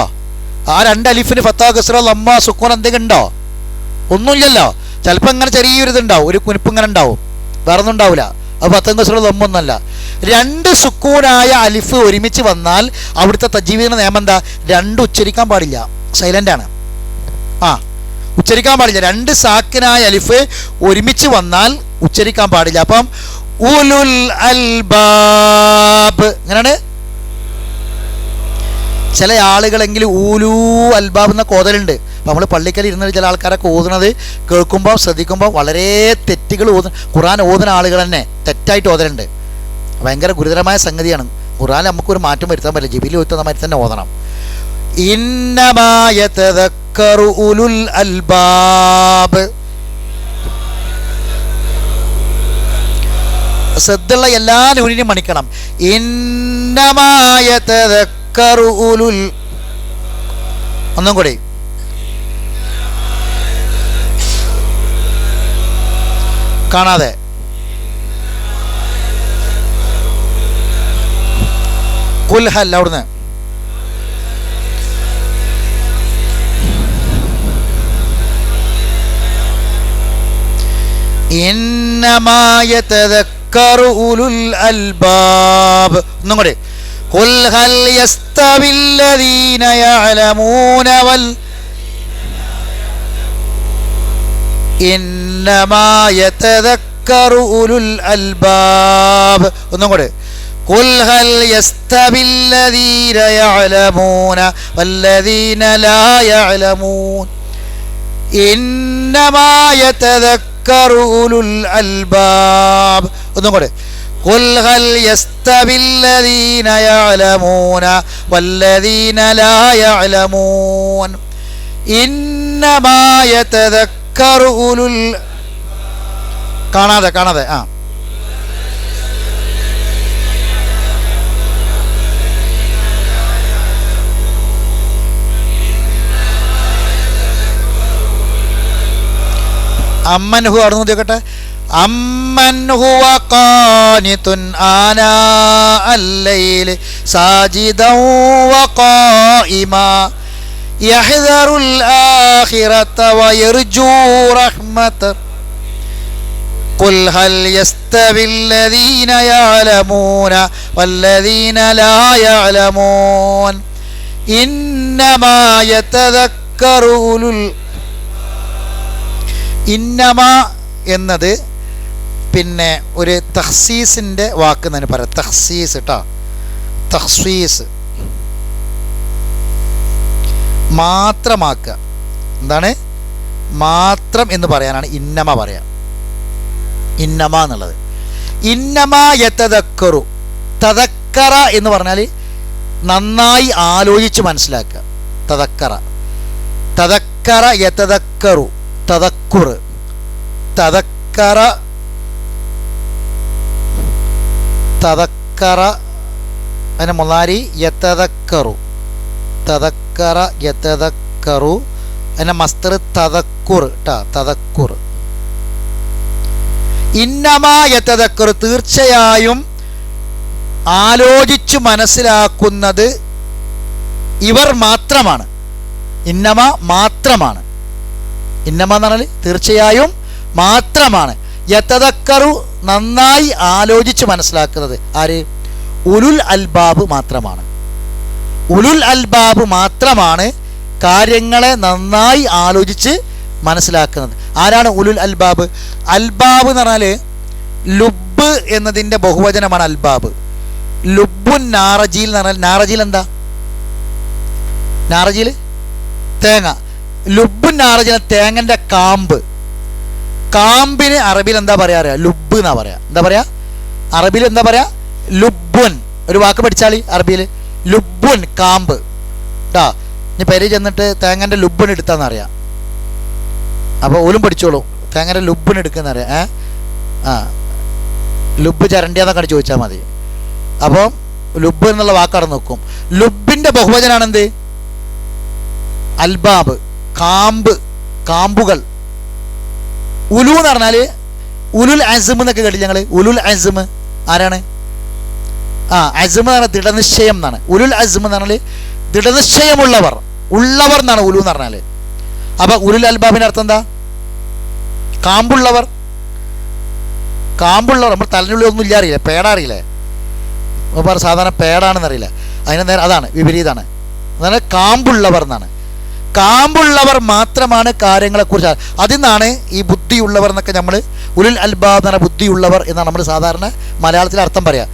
ആ 2 അലിഫിന് ഫത്താഹ്, കസ്റ, ലമ്മ, സുക്കൂൻ എന്തെങ്കിലും ഉണ്ടോ? ഒന്നുമില്ലല്ലോ. ചിലപ്പോൾ ഇങ്ങനെ ചെറിയൊരു ഇതുണ്ടാവും, ഒരു കുനിപ്പ് ഇങ്ങനെ ഉണ്ടാവും, വേറെ ഒന്നും ഉണ്ടാവില്ല. അത് ഫത്താഹ്, കസ്റ, ലമ്മ ഒന്നല്ല. 2 സുക്കൂനായ അലിഫ് ഒരുമിച്ച് വന്നാൽ അവിടുത്തെ തജ്വീദിന്റെ നിയമം എന്താ? 2 ഉച്ചരിക്കാൻ പാടില്ല, സൈലൻ്റ് ആണ്. ഉച്ചരിക്കാൻ പാടില്ല. 2 സാക്കിനായ അലിഫ് ഒരുമിച്ച് വന്നാൽ ഉച്ചരിക്കാൻ പാടില്ല. അപ്പം ഉലുൽ അൽബാബ് ഇങ്ങനെയാണ്. ചില ആളുകളെങ്കിലും ഊലു അൽബാബ് എന്ന കോതലുണ്ട്. അപ്പോൾ നമ്മൾ പള്ളിക്കൽ ഇരുന്ന ചില ആൾക്കാരൊക്കെ ഓതുന്നത് കേൾക്കുമ്പോൾ ശ്രദ്ധിക്കുമ്പോൾ വളരെ തെറ്റുകൾ ഖുർആൻ ഓതുന്ന ആളുകൾ തന്നെ തെറ്റായിട്ട് ഓതലുണ്ട്. ഭയങ്കര ഗുരുതരമായ സംഗതിയാണ്. ഖുർആൻ നമുക്കൊരു മാറ്റം വരുത്താൻ പറ്റില്ല. ജിബിലി ഓത്തുന്ന മാതിരി തന്നെ ഓതണം. ഇന്നമാ യതദക്കറു ഉലുൽ അൽബാബ്. ശ്രദ്ധയുള്ള എല്ലാ നൂനിനെയും മണിക്കണം. ഇന്നമാ യതദക്കറു ഉലുൽ, ഒന്നും കൂടി, കാണാതെ കുൽഹൽ അവിടുന്ന് ഇന്നമാ യതദക്കറു ഉലുൽ അൽബാബ്. ഒന്നും കൂടി, ഖുൽ ഹൽ യസ്തവില്ലദീന യഅലമൂന വൽ ഇന്നമാ യതദക്കറു ഉലുൽ അൽബാബ്. ഒന്നും കൂടി, ഖുൽ ഹൽ യസ്തവില്ലദീന യഅലമൂന വല്ലദീന ലാ യഅലമൂൻ ഇന്നമാ യതദക്കറു ഉലുൽ അൽബാബ്. ഒന്നും കൂടി, ഖുൽ ഹൽ യസ്തവില്ലദീന യഅലമൂന വല്ലദീന ലാ യഅലമൂൻ ഇന്നമാ യതദക്കറു ഉലുൽ, കാണാതെ അമ്മൻ ഹു അവിടെ നോക്കട്ടെ. അമ്മൻ ഹുവ ഖാനിതുൻ ആനാ അല്ലൈലി സാജിദൻ വഖായിമാ യഹ്ദറുൽ ആഖിറത വയർജൂ റഹ്മത ഖുൽ ഹൽ യസ്തവില്ലദീന യഅലമൂന വല്ലദീന ലാ യഅലമൂൻ ഇന്നമാ യതദക്കറു ഉലുൽ. ഇന്നമ എന്നത് പിന്നെ ഒരു തഖ്സീസിൻ്റെ വാക്ക് തന്നെ പറയാം. തഖ്സീസ് കേട്ടോ, തഖ്സീസ് മാത്രമാക്കുക. എന്താണ് മാത്രം എന്ന് പറയാനാണ് ഇന്നമ പറയാം. ഇന്നമ എന്നുള്ളത് ഇന്നമ യതദക്കറു. തദക്കറ എന്ന് പറഞ്ഞാൽ നന്നായി ആലോചിച്ച് മനസ്സിലാക്കുക. തദക്കറ യതദക്കറു, തദക്കുർ, തദക്കറ അതിന് മുളാരി യതദക്കറു, തദക്കറ യതദക്കറു, അതിന് മസ്തർ തദക്കുർ ട്ടാ, തദക്കുർ. ഇന്നമാ യതദക്കറു, തീർച്ചയായും ആലോചിച്ചു മനസ്സിലാക്കുന്നത് ഇവർ മാത്രമാണ്. ഇന്നമ മാത്രമാണ്. ഇന്നമ എന്ന് പറഞ്ഞാൽ തീർച്ചയായും മാത്രമാണ്. യതദക്കറു നന്നായി ആലോചിച്ച് മനസ്സിലാക്കുന്നത് ആര്? ഉലുൽ അൽബാബ് മാത്രമാണ്. ഉലുൽ അൽബാബ് മാത്രമാണ് കാര്യങ്ങളെ നന്നായി ആലോചിച്ച് മനസ്സിലാക്കുന്നത്. ആരാണ് ഉലുൽ അൽബാബ്? അൽബാബ് എന്ന് പറഞ്ഞാൽ ലുബ് എന്നതിൻ്റെ ബഹുവചനമാണ് അൽബാബ്. ലുബുൻ നാറജീൽ എന്ന് പറഞ്ഞാൽ, നാറജീൽ എന്താ? നാറജീൽ തേങ്ങ. ലുബുൻ നാറജീൽ തേങ്ങൻ്റെ കാമ്പ്. കാമ്പിന് അറബിയിൽ എന്താ പറയാ? ലുബ് എന്നാ പറയാ. എന്താ പറയാ അറബിയിൽ? എന്താ പറയാ? ലുബുൻ. ഒരു വാക്ക് പഠിച്ചാളി അറബിയിൽ. ലുബുൻ കാമ്പ് കേട്ടാ. ഇനി പേര് ചെന്നിട്ട് തേങ്ങൻ്റെ ലുബിന് എടുത്താന്നറിയാം. അപ്പോൾ ഓലും പഠിച്ചോളൂ. തേങ്ങൻ്റെ ലുബിന് എടുക്കുന്നറിയാം. ലുബ് ചരണ്ടിയാന്നൊക്കെ ചോദിച്ചാൽ മതി. അപ്പോൾ ലുബ് എന്നുള്ള വാക്കവിടെ നോക്കും. ലുബിൻ്റെ ബഹുവചനാണെന്ത്? അൽബാബ്, കാമ്പ്, കാമ്പുകൾ. ഉലു എന്ന് പറഞ്ഞാൽ ഉലുൽ അസ്മ് എന്നൊക്കെ കേട്ടില്ല ഞങ്ങൾ? ഉലുൽ അസ്മ് ആരാണ്? അസ്മ് എന്ന് പറഞ്ഞാൽ ദൃഢനിശ്ചയം എന്നാണ്. ഉലുൽ അസ്മ് എന്ന് പറഞ്ഞാൽ ദൃഢനിശ്ചയമുള്ളവർ, ഉള്ളവർ എന്നാണ് ഉലു എന്ന് പറഞ്ഞാൽ. അപ്പോൾ ഉലുൽ അൽബാബിൻ്റെ അർത്ഥം എന്താ? കാമ്പുള്ളവർ. കാമ്പുള്ളവർ. നമ്മൾ തലനുള്ളിൽ ഒന്നും ഇല്ല അറിയില്ല, പേട അറിയില്ലേ? നമ്മൾ സാധാരണ പേടാണെന്നറിയില്ല. അതിന് നേരെ അതാണ് വിപരീതമാണ്. അതാണ് കാമ്പുള്ളവർ എന്നാണ്. കാമ്പുള്ളവർ മാത്രമാണ് കാര്യങ്ങളെക്കുറിച്ച്. അതിൽ നിന്നാണ് ഈ ബുദ്ധിയുള്ളവർ എന്നൊക്കെ നമ്മൾ ഉലുൽ അൽബാബ് എന്ന് പറഞ്ഞാൽ ബുദ്ധിയുള്ളവർ എന്നാണ് നമ്മൾ സാധാരണ മലയാളത്തിൽ അർത്ഥം പറയുക.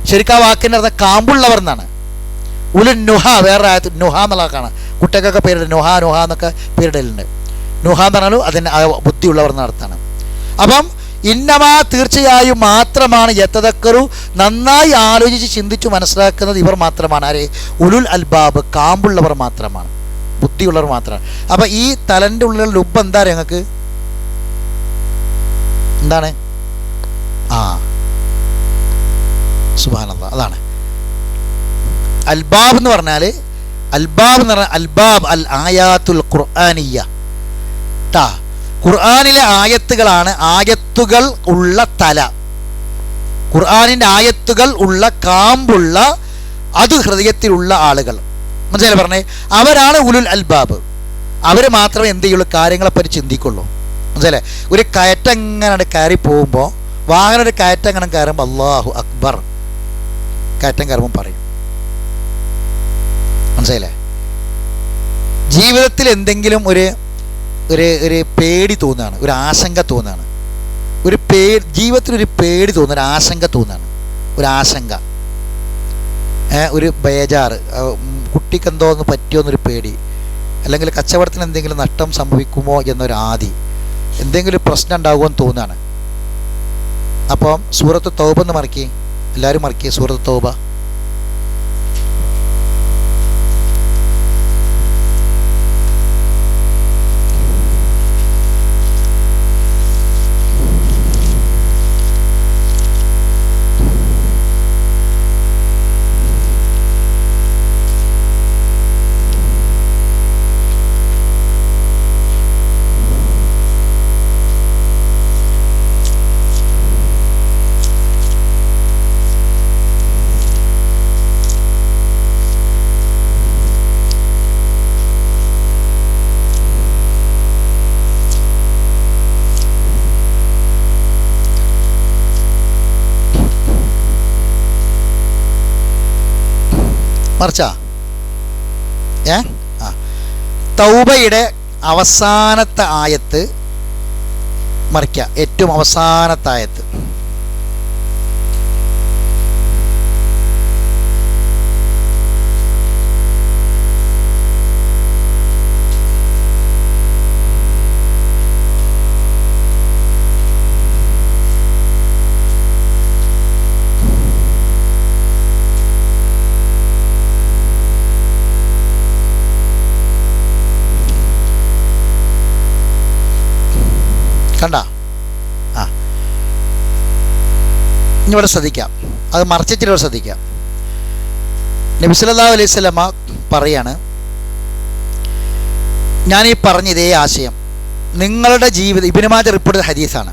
ശരിക്കും ആ വാക്കിൻ്റെ അർത്ഥം കാമ്പുള്ളവർ എന്നാണ്. ഉലുൽ നുഹ വേറെ ആയത്ത് നുഹ എന്നുള്ള കാണാം. കുട്ടികൾക്കൊക്കെ പേരിട നുഹ നുഹ എന്നൊക്കെ പേരിടലുണ്ട്. നുഹ എന്ന് പറഞ്ഞാലും അതിന് ബുദ്ധിയുള്ളവർ എന്ന അർത്ഥമാണ്. അപ്പം ഇന്നമാ തീർച്ചയായും മാത്രമാണ് യതദക്കറു നന്നായി ആലോചിച്ച് ചിന്തിച്ചു മനസ്സിലാക്കുന്നത് ഇവർ മാത്രമാണ്. ആരെ? ഉലുൽ അൽബാബ്, കാമ്പുള്ളവർ മാത്രമാണ്, ബുദ്ധിയുള്ളവർ മാത്രമാണ്. അപ്പം ഈ തലൻ്റെ ഉള്ളിലുള്ള ലുബ് എന്താ അറിയാം ഞങ്ങൾക്ക്? എന്താണ്? സുബ്ഹാനല്ലാഹ്, അതാണ് അൽബാബ് എന്ന് പറഞ്ഞാൽ. അൽബാബ് എന്ന് പറഞ്ഞാൽ അൽബാബ് അൽ ആയാത്തുൽ ഖുർആനിയ്യ ട്ടാ. ഖുർആനിലെ ആയത്തുകളാണ്. ആയത്തുകൾ ഉള്ള തല, ഖുർആനിൻ്റെ ആയത്തുകൾ ഉള്ള കാമ്പുള്ള അത് ഹൃദയത്തിലുള്ള ആളുകൾ. മനസ്സിലായി പറഞ്ഞേ? അവരാണ് ഉലുൽ അൽബാബ്. അവർ മാത്രമേ എന്ത് ചെയ്യുള്ളൂ? കാര്യങ്ങളെപ്പറ്റി ചിന്തിക്കുള്ളൂ. മനസ്സിലായി? ഒരു കയറ്റം എങ്ങനെ കയറി പോകുമ്പോൾ, വാഹനം ഒരു കയറ്റം എങ്ങനെ കയറുമ്പോൾ അല്ലാഹു അക്ബർ കയറ്റം കയറുമ്പോൾ പറയും. മനസ്സിലായില്ലേ? ജീവിതത്തിൽ എന്തെങ്കിലും ഒരു ഒരു പേടി തോന്നുകയാണ്, ഒരു ആശങ്ക തോന്നുകയാണ്, ജീവിതത്തിൽ ഒരു പേടി തോന്നുക, ഒരു ആശങ്ക തോന്നുകയാണ്, ഒരു ആശങ്ക, ഒരു ബേജാറ്, കുട്ടിക്ക് എന്തോ ഒന്ന് പറ്റിയോ എന്നൊരു പേടി, അല്ലെങ്കിൽ കച്ചവടത്തിന് എന്തെങ്കിലും നഷ്ടം സംഭവിക്കുമോ എന്നൊരു ആദി, എന്തെങ്കിലും പ്രശ്നം ഉണ്ടാകുമോ എന്ന് തോന്നുകയാണ്. അപ്പം സൂറത്ത് തൗബ എന്ന് മറക്കി, എല്ലാവരും മറക്കി സൂറത്ത് തൗബ. മറിച്ചാ തൗബയുടെ അവസാനത്തെ ആയത്ത് മറിക്കുക. ഏറ്റവും അവസാനത്തെ ആയത്ത് കണ്ട. ഇനി ഇവിടെ ശ്രദ്ധിക്കാം, അത് മറിച്ചിട്ട് ശ്രദ്ധിക്കാം. നബി സല്ലല്ലാഹു അലൈഹി വസല്ലമ പറയാണ്, ഞാനീ പറഞ്ഞ ഇതേ ആശയം നിങ്ങളുടെ ജീവിതം, ഇബ്നു മാജ റിപ്പോർട്ട് ചെയ്ത ഹദീസാണ്,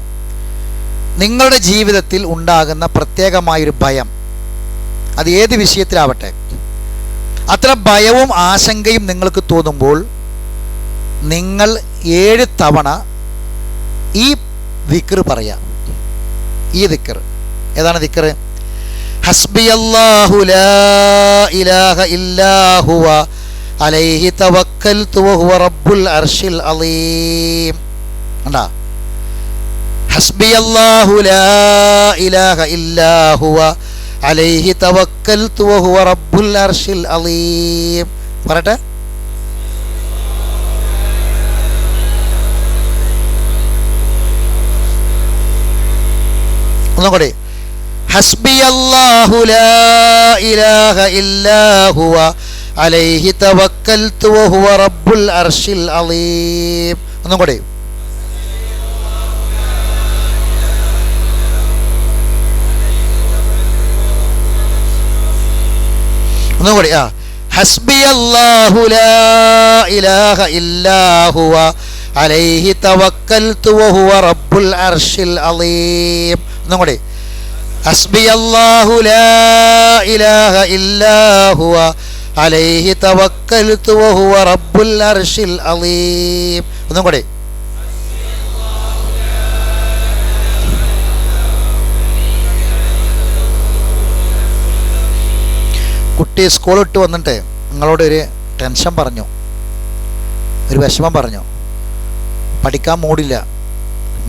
നിങ്ങളുടെ ജീവിതത്തിൽ ഉണ്ടാകുന്ന പ്രത്യേകമായൊരു ഭയം, അത് ഏത് വിഷയത്തിലാവട്ടെ, അത്ര ഭയവും ആശങ്കയും നിങ്ങൾക്ക് തോന്നുമ്പോൾ നിങ്ങൾ 7 തവണ ഈ ദിക്ർ പറയാം. ഈ ദിക്ർ ഏതാണ് ദിക്ർ? ഹസ്ബിയല്ലാഹു ലാ ഇലാഹ ഇല്ലാ ഹുവ അലൈഹി തവക്കൽതു വഹുവ റബ്ബുൽ അർശിൽ അളീം. കണ്ടാ? ഹസ്ബിയല്ലാഹു ലാ ഇലാഹ ഇല്ലാ ഹുവ അലൈഹി തവക്കൽതു വഹുവ റബ്ബുൽ അർശിൽ അളീം. പറയട്ടെ. ഒന്നും കൂടി. ഹസ്ബിയല്ലാഹു ലാ ഇലാഹ ഇല്ലാ ഹുവ അലൈഹി തവക്കൽതു വഹുവ റബ്ബുൽ അർശിൽ അളീം. ഒന്നും കൂടി. ഒന്നും കൂടി. ഹസ്ബിയല്ലാഹു ലാ ഇലാഹ ഇല്ലാ ഹുവ അലൈഹി തവക്കൽതു വഹുവ റബ്ബുൽ അർശിൽ അളീം. ഒന്നും കൂടി. ഹസ്ബിയല്ലാഹു ലാ ഇലാഹ ഇല്ലാ ഹുവ അലൈഹി തവക്കൽതു വഹുവ റബ്ബുൽ അർശിൽ അളീം. ഒന്നും കൂടി. കുട്ടി സ്കൂൾ വിട്ട് വന്നിട്ട് നിങ്ങളോട് ഒരു ടെൻഷൻ പറഞ്ഞു, ഒരു വിഷമം പറഞ്ഞു. പഠിക്കാൻ മൂടില്ല,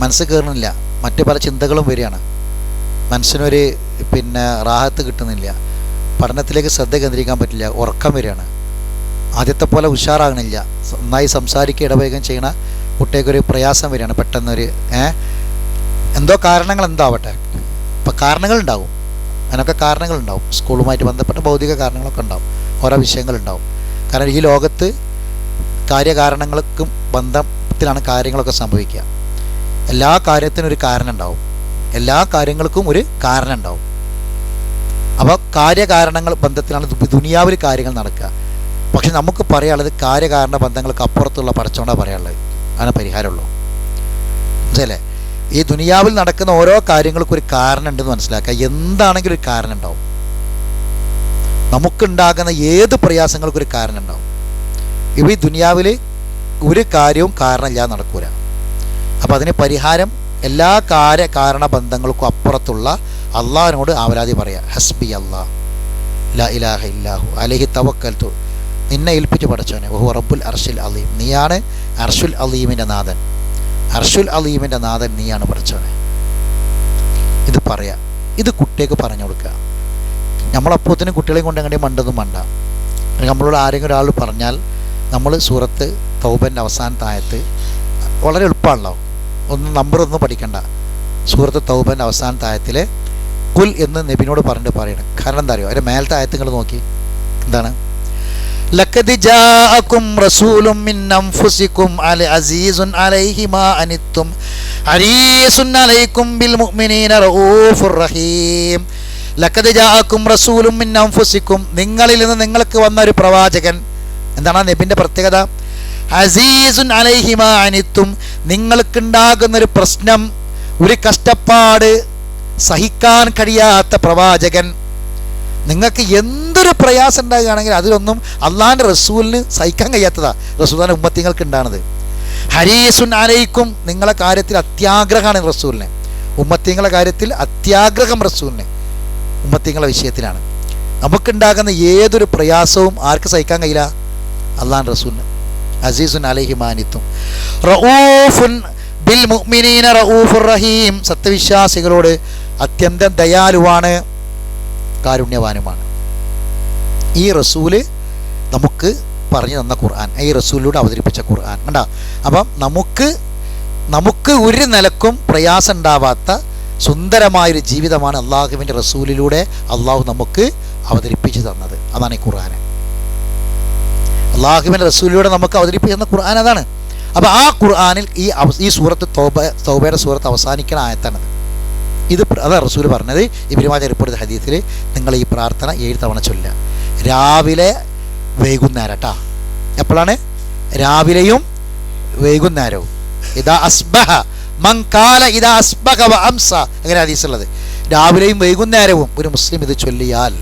മനസ്സ് കയറുന്നില്ല, മറ്റു പല ചിന്തകളും വരികയാണ്. മനസ്സിനൊരു റാഹത്ത് കിട്ടുന്നില്ല, പഠനത്തിലേക്ക് ശ്രദ്ധ കേന്ദ്രീകരിക്കാൻ പറ്റില്ല, ഉറക്കം വരികയാണ്, ആദ്യത്തെ പോലെ ഉഷാറാകണില്ല, നന്നായി സംസാരിക്കുക ഇടപഴകുകയും ചെയ്യണ കുട്ടിയൊക്കെ പ്രയാസം വരികയാണ്. പെട്ടെന്നൊരു എന്തോ കാരണങ്ങൾ എന്താവട്ടെ, ഇപ്പം കാരണങ്ങളുണ്ടാവും, അതിനൊക്കെ കാരണങ്ങളുണ്ടാവും. സ്കൂളുമായിട്ട് ബന്ധപ്പെട്ട ഭൗതിക കാരണങ്ങളൊക്കെ ഉണ്ടാവും, ഓരോ വിഷയങ്ങളുണ്ടാവും. കാരണം ഈ ലോകത്ത് കാര്യകാരണങ്ങൾക്കും ബന്ധത്തിലാണ് കാര്യങ്ങളൊക്കെ സംഭവിക്കുക. എല്ലാ കാര്യത്തിനും ഒരു കാരണം ഉണ്ടാവും, എല്ലാ കാര്യങ്ങൾക്കും ഒരു കാരണം ഉണ്ടാവും. അപ്പോൾ കാര്യകാരണങ്ങൾ ബന്ധത്തിലാണ് ദുനിയാവിൽ കാര്യങ്ങൾ നടക്കുക. പക്ഷെ നമുക്ക് പറയാനുള്ളത് കാര്യകാരണ ബന്ധങ്ങൾക്ക് അപ്പുറത്തുള്ള പടച്ചോണ്ടാണ് പറയാനുള്ളത്. അങ്ങനെ പരിഹാരമുള്ളൂ. മനസ്സിലല്ലേ? ഈ ദുനിയാവിൽ നടക്കുന്ന ഓരോ കാര്യങ്ങൾക്കും ഒരു കാരണം ഉണ്ടെന്ന് മനസ്സിലാക്കുക. എന്താണെങ്കിലും ഒരു കാരണം ഉണ്ടാവും. നമുക്കുണ്ടാകുന്ന ഏത് പ്രയാസങ്ങൾക്കും ഒരു കാരണം ഉണ്ടാവും. ഈ ദുനിയാവിൽ ഒരു കാര്യവും കാരണമില്ലാതെ നടക്കൂല. അപ്പം അതിന് പരിഹാരം എല്ലാ കാരണ ബന്ധങ്ങൾക്കും അപ്പുറത്തുള്ള അള്ളാഹിനോട് ആവലാതി പറയാം. ഹസ്ബി അല്ലാ ലാ ഇലാഹ ഇല്ലാഹു അലൈഹി തവക്കൽതു. നിന്നെ ഏൽപ്പിച്ച് പഠിച്ചവനെ വഹുവ റബ്ബുൽ അർശിൽ അലീം. നീയാണ് അർശുൽ അലീമിൻ്റെ നാഥൻ. അർശുൽ അലീമിൻ്റെ നാഥൻ നീയാണ് പഠിച്ചവനെ. ഇത് പറയാം. ഇത് കുട്ടികൾക്ക് പറഞ്ഞു കൊടുക്കുക. നമ്മളപ്പോഴത്തേനും കുട്ടികളെയും കൊണ്ട് എങ്ങനെ മണ്ടൊന്നും മണ്ട. നമ്മളോട് ആരെങ്കിലും ഒരാൾ പറഞ്ഞാൽ നമ്മൾ സൂറത്ത് തൗബൻ്റെ അവസാനത്തെ ആയത്ത് വളരെ എളുപ്പമാണല്ലോ, നമ്പറൊന്നും പഠിക്കണ്ട. സൂറത്ത് തൗബൻ്റെ അവസാനത്തെ ആയത്തിൽ കുൽ എന്ന് നബിനോട് പറഞ്ഞിട്ട് പറയണം. കാരണം എന്താ അറിയോ? അതിൻ്റെ മേലത്തെ ആയത്ത് നിങ്ങൾ നോക്കി. എന്താണ്? ലഖദ് ജാഅകും റസൂലും മിൻ അൻഫുസികും അസീസുൻ അലൈഹി മാ അനിത്തും ഹരീസുൻ അലൈക്കും ബിൽ മുഅ്മിനീന റഊഫുർ റഹീം. ലഖദ് ജാഅകും റസൂലും മിൻ അൻഫുസികും, നിങ്ങളിൽ നിന്ന് നിങ്ങൾക്ക് വന്ന ഒരു പ്രവാചകൻ. എന്താണ് നബിൻ്റെ പ്രത്യേകത? അസീസുൻ അലൈഹി മാ അനിത്തും, നിങ്ങൾക്കുണ്ടാകുന്നൊരു പ്രശ്നം, ഒരു കഷ്ടപ്പാട് സഹിക്കാൻ കഴിയാത്ത പ്രവാചകൻ. നിങ്ങൾക്ക് എന്തൊരു പ്രയാസം ഉണ്ടാകുകയാണെങ്കിൽ അതിലൊന്നും അള്ളാഹിൻ്റെ റസൂലിന് സഹിക്കാൻ കഴിയാത്തതാ റസൂലിൻ്റെ ഉമ്മത്തിങ്ങൾക്ക് ഉണ്ടാകുന്നത്. ഹരീസുൻ അലൈക്കും, നിങ്ങളെ കാര്യത്തിൽ അത്യാഗ്രഹമാണ് റസൂലിന്. ഉമ്മത്തിങ്ങളുടെ കാര്യത്തിൽ അത്യാഗ്രഹം റസൂലിന് ഉമ്മത്തിങ്ങളുടെ വിഷയത്തിലാണ്. നമുക്കുണ്ടാകുന്ന ഏതൊരു പ്രയാസവും ആർക്ക് സഹിക്കാൻ കഴിയില്ല? അള്ളാഹിൻ്റെ റസൂലിന്. അസീസുൻ അലൈഹി മാനിത്തും റഊഫുൻ ബിൽ മുഅ്മിനീന റഊഫുർ റഹീം, സത്യവിശ്വാസികളോട് അത്യന്തം ദയാലുവാണ്, കാരുണ്യവാനുമാണ്. ഈ റസൂല് നമുക്ക് പറഞ്ഞു തന്ന ഖുർആൻ, ഈ റസൂലിലൂടെ അവതരിപ്പിച്ച ഖുർആൻ കണ്ടാ. അപ്പം നമുക്ക് ഒരു നിലക്കും പ്രയാസം ഉണ്ടാവാത്ത സുന്ദരമായൊരു ജീവിതമാണ് അള്ളാഹുവിൻ്റെ റസൂലിലൂടെ അള്ളാഹു നമുക്ക് അവതരിപ്പിച്ചു തന്നത്. അതാണ് ഈ ഖുർആൻ. അള്ളാഹുവിൻ്റെ റസൂലിലൂടെ നമുക്ക് അവതരിപ്പിച്ചു തന്ന ഖുർആൻ അതാണ്. അപ്പോൾ ആ ഖുർആനിൽ ഈ സൂറത്ത് തൗബയുടെ സൂറത്ത് അവസാനിക്കുന്ന ആയത്താണത്. അതാണ് റസൂൽ പറഞ്ഞത്. ഇബ്നു മാജ റിപ്പോർട്ട് ചെയ്ത ഹദീസിൽ നിങ്ങൾ ഈ പ്രാർത്ഥന 7 തവണ ചൊല്ലുക. രാവിലെ വൈകുന്നേരം കേട്ടോ. എപ്പോഴാണ്? രാവിലെയും വൈകുന്നേരവും. ഇദാ അസ്ബഹ മൻ ഖാല ഇദാ അസ്ബഹ വ അംസ, അങ്ങനെ ഹദീസുള്ളത്. രാവിലെയും വൈകുന്നേരവും ഒരു മുസ്ലിം ഇത് ചൊല്ലിയാൽ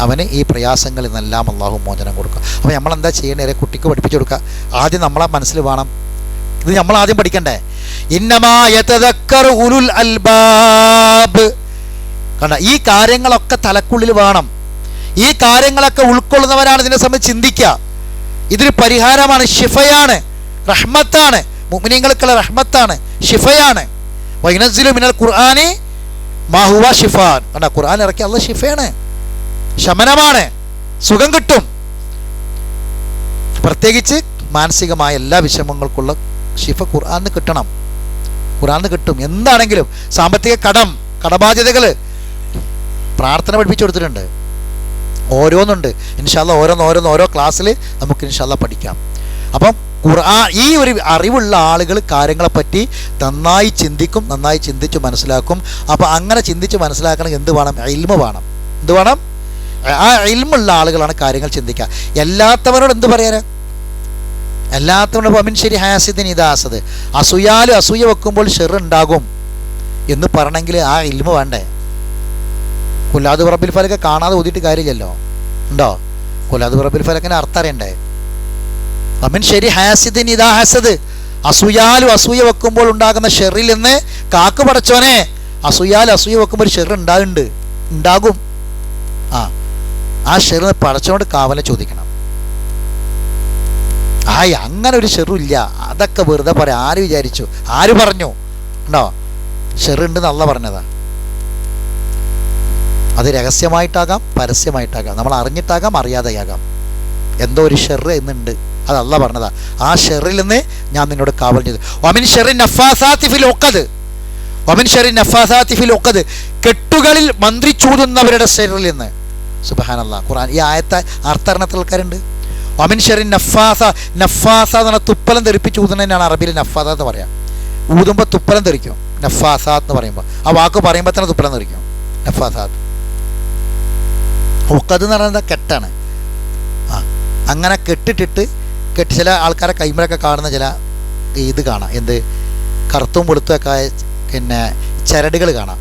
അവന് ഈ പ്രയാസങ്ങളിൽ നിന്നെല്ലാം അള്ളാഹു മോചനം കൊടുക്കുക. അപ്പോൾ നമ്മളെന്താ ചെയ്യേണ്ടത്? കുട്ടിക്ക് പഠിപ്പിച്ചു കൊടുക്കുക. ആദ്യം നമ്മളെ മനസ്സിൽ വേണം, ഇത് നമ്മൾ ആദ്യം പഠിക്കണ്ടേ. ഇന്നമാ യതദക്കറു ഉലുൽ അൽബാബ്. കണ്ട, ഈ കാര്യങ്ങളൊക്കെ തലക്കുള്ളിൽ വേണം. ഈ കാര്യങ്ങളൊക്കെ ഉൾക്കൊള്ളുന്നവരാണ് ഇതിനെ സംബന്ധിച്ച് ചിന്തിക്കുക. ഇതൊരു പരിഹാരമാണ്, ഷിഫയാണ്, റഹ്മത്താണ്, മുഅ്മിനീങ്ങൾക്കുള്ള റഹ്മത്താണ്, ഷിഫയാണ്. വയനസ്സിലു മിനൽ ഖുർആനി മാ ഹുവ ഷിഫാൻ. കണ്ട, ഖുർആൻ ഇറക്കി അല്ലാഹ് ഷിഫയാണ്, ശമനമാണ്, സുഖം കിട്ടും. പ്രത്യേകിച്ച് മാനസികമായ എല്ലാ വിഷമങ്ങൾക്കുള്ള ഷിഫ ഖുർആന് കിട്ടണം, ഖുർആന് കിട്ടും. എന്താണെങ്കിലും സാമ്പത്തിക കടബാധ്യതകൾ പ്രാർത്ഥന പഠിപ്പിച്ചു കൊടുത്തിട്ടുണ്ട്, ഓരോന്നുണ്ട്. ഇൻഷാ അല്ലാഹ് ഓരോ ക്ലാസ്സിൽ നമുക്ക് ഇൻഷാ അല്ലാഹ് പഠിക്കാം. അപ്പം ഈ ഒരു അറിവുള്ള ആളുകൾ കാര്യങ്ങളെപ്പറ്റി നന്നായി ചിന്തിക്കും, നന്നായി ചിന്തിച്ച് മനസ്സിലാക്കും. അപ്പോൾ അങ്ങനെ ചിന്തിച്ച് മനസ്സിലാക്കണമെങ്കിൽ എന്ത് വേണം? ഇൽമ വേണം. എന്ത് വേണം? ആ ഇൽമുള്ള ആളുകളാണ് കാര്യങ്ങൾ ചിന്തിക്കുക. എല്ലാത്തവരോട് എന്ത് പറയാനാ? എല്ലാത്തവരോട് വമിൻ ശരി ഹാസിദിൻ ഇദാസദ്, അസൂയ വെക്കുമ്പോൾ ഷെർ ഉണ്ടാകും എന്ന് പറയണമെങ്കിൽ ആ ഇൽമ വേണ്ടേ? കുല്ലാദു റബ്ബിൽ ഫലക കാണാതെ ഓതിയിട്ട് കാര്യമില്ലല്ലോ. ഉണ്ടോ? കുല്ലാദു റബ്ബിൽ ഫലക്കിൻ്റെ അർത്ഥം അറിയണ്ടേ? വമിൻ ശരി ഹാസിദിൻ ഇദാ ഹസദ്, അസൂയ വെക്കുമ്പോൾ ഉണ്ടാകുന്ന ഷെറിൽ നിന്ന് കാക്ക് പടച്ചോനെ, അസൂയ വെക്കുമ്പോൾ ഒരു ഷെർ ഉണ്ടാകും. ആ ഷെറിന് പടച്ചോനോട് കാവല ചോദിക്കണം. അങ്ങനെ ഒരു ഷെറില്ല, അതൊക്കെ വെറുതെ പറയാം. ആര് വിചാരിച്ചു? ആര് പറഞ്ഞു? ഉണ്ടോ? ഷെറുണ്ടെന്ന് അല്ലാഹ് പറഞ്ഞതാ. അത് രഹസ്യമായിട്ടാകാം, പരസ്യമായിട്ടാകാം, നമ്മൾ അറിഞ്ഞിട്ടാകാം, അറിയാതെയാകാം. എന്തോ ഒരു ഷെർ എന്നുണ്ട്, അത് അല്ലാഹ് പറഞ്ഞതാ. ആ ഷെറിൽ നിന്ന് ഞാൻ നിന്നോട് കാവൽ ചെയ്തു. വമിൻ ശർരി നഫാസാത്തി ഫിൽ ഉഖദ്, വമിൻ ശർരി നഫാസാത്തി ഫിൽ ഉഖദ്, കെട്ടുകളിൽ മന്ത്രിച്ചൂതുന്നവരുടെ ഷെറിൽ നിന്ന്. സുബ്ഹാനല്ലാഹ്. ഖുർആൻ ഈ ആയത്തെ അർത്ഥരണത്തിൽ ആൾക്കാരുണ്ട്. വമിൻ ശർരി നഫാസ എന്ന് പറഞ്ഞാൽ തുപ്പലം തെറിപ്പിച്ച് ഊതുന്നതിനാണ് അറബിയിൽ നഫാസ എന്ന് പറയാം. ഊതുമ്പോൾ തുപ്പലം തെറിക്കും, നഫാസാത്ത് എന്ന് പറയുമ്പോൾ. ആ വാക്ക് പറയുമ്പോൾ തന്നെ തുപ്പലം തെറിക്കും, നഫാസാത്ത്. ഉഖദ് എന്ന് പറയുന്നത് കെട്ടാണ്. അങ്ങനെ കെട്ടിട്ടിട്ട് ചില ആൾക്കാരെ കൈമലൊക്കെ കാണുന്ന ചില ഇത് കാണാം, എന്ത് കറുത്തും വെളുത്തുമൊക്കെ ആയ പിന്നെ ചരടുകൾ കാണാം,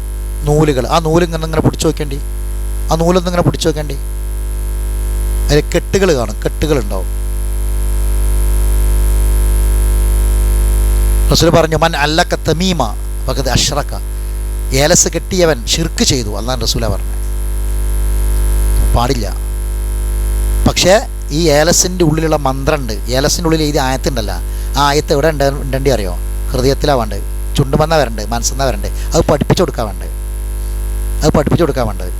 നൂലുകൾ. ആ നൂല് ഇങ്ങനെ പിടിച്ചു നോക്കേണ്ടി, ആ നൂലൊന്നും ഇങ്ങനെ പിടിച്ചു നോക്കേണ്ടി. അതിൽ കെട്ടുകൾ കാണും, കെട്ടുകളുണ്ടാവും. റസൂൽ പറഞ്ഞു, മൻ അല്ലക തമീമ ഫഖദ് അശ്റക, ഏലസ് കെട്ടിയവൻ ഷിർക്ക് ചെയ്തു. അല്ലാഹു റസൂല പറഞ്ഞു, പാടില്ല. പക്ഷേ ഈ ഏലസിൻ്റെ ഉള്ളിലുള്ള മന്ത്രമുണ്ട്, ഏലസിൻ്റെ ഉള്ളിൽ എഴുതിയ ആയത്തുണ്ടല്ലോ, ആ ആയത്ത് എവിടെ ഉണ്ടെണ്ടി അറിയോ? ഹൃദയത്തിലാണ് വേണ്ടത്, ചുണ്ടുമെന്ന വരണ്ട്, മനസ്സെന്ന വരണ്ട്. അത് പഠിപ്പിച്ചു കൊടുക്കാൻ വേണ്ടത്.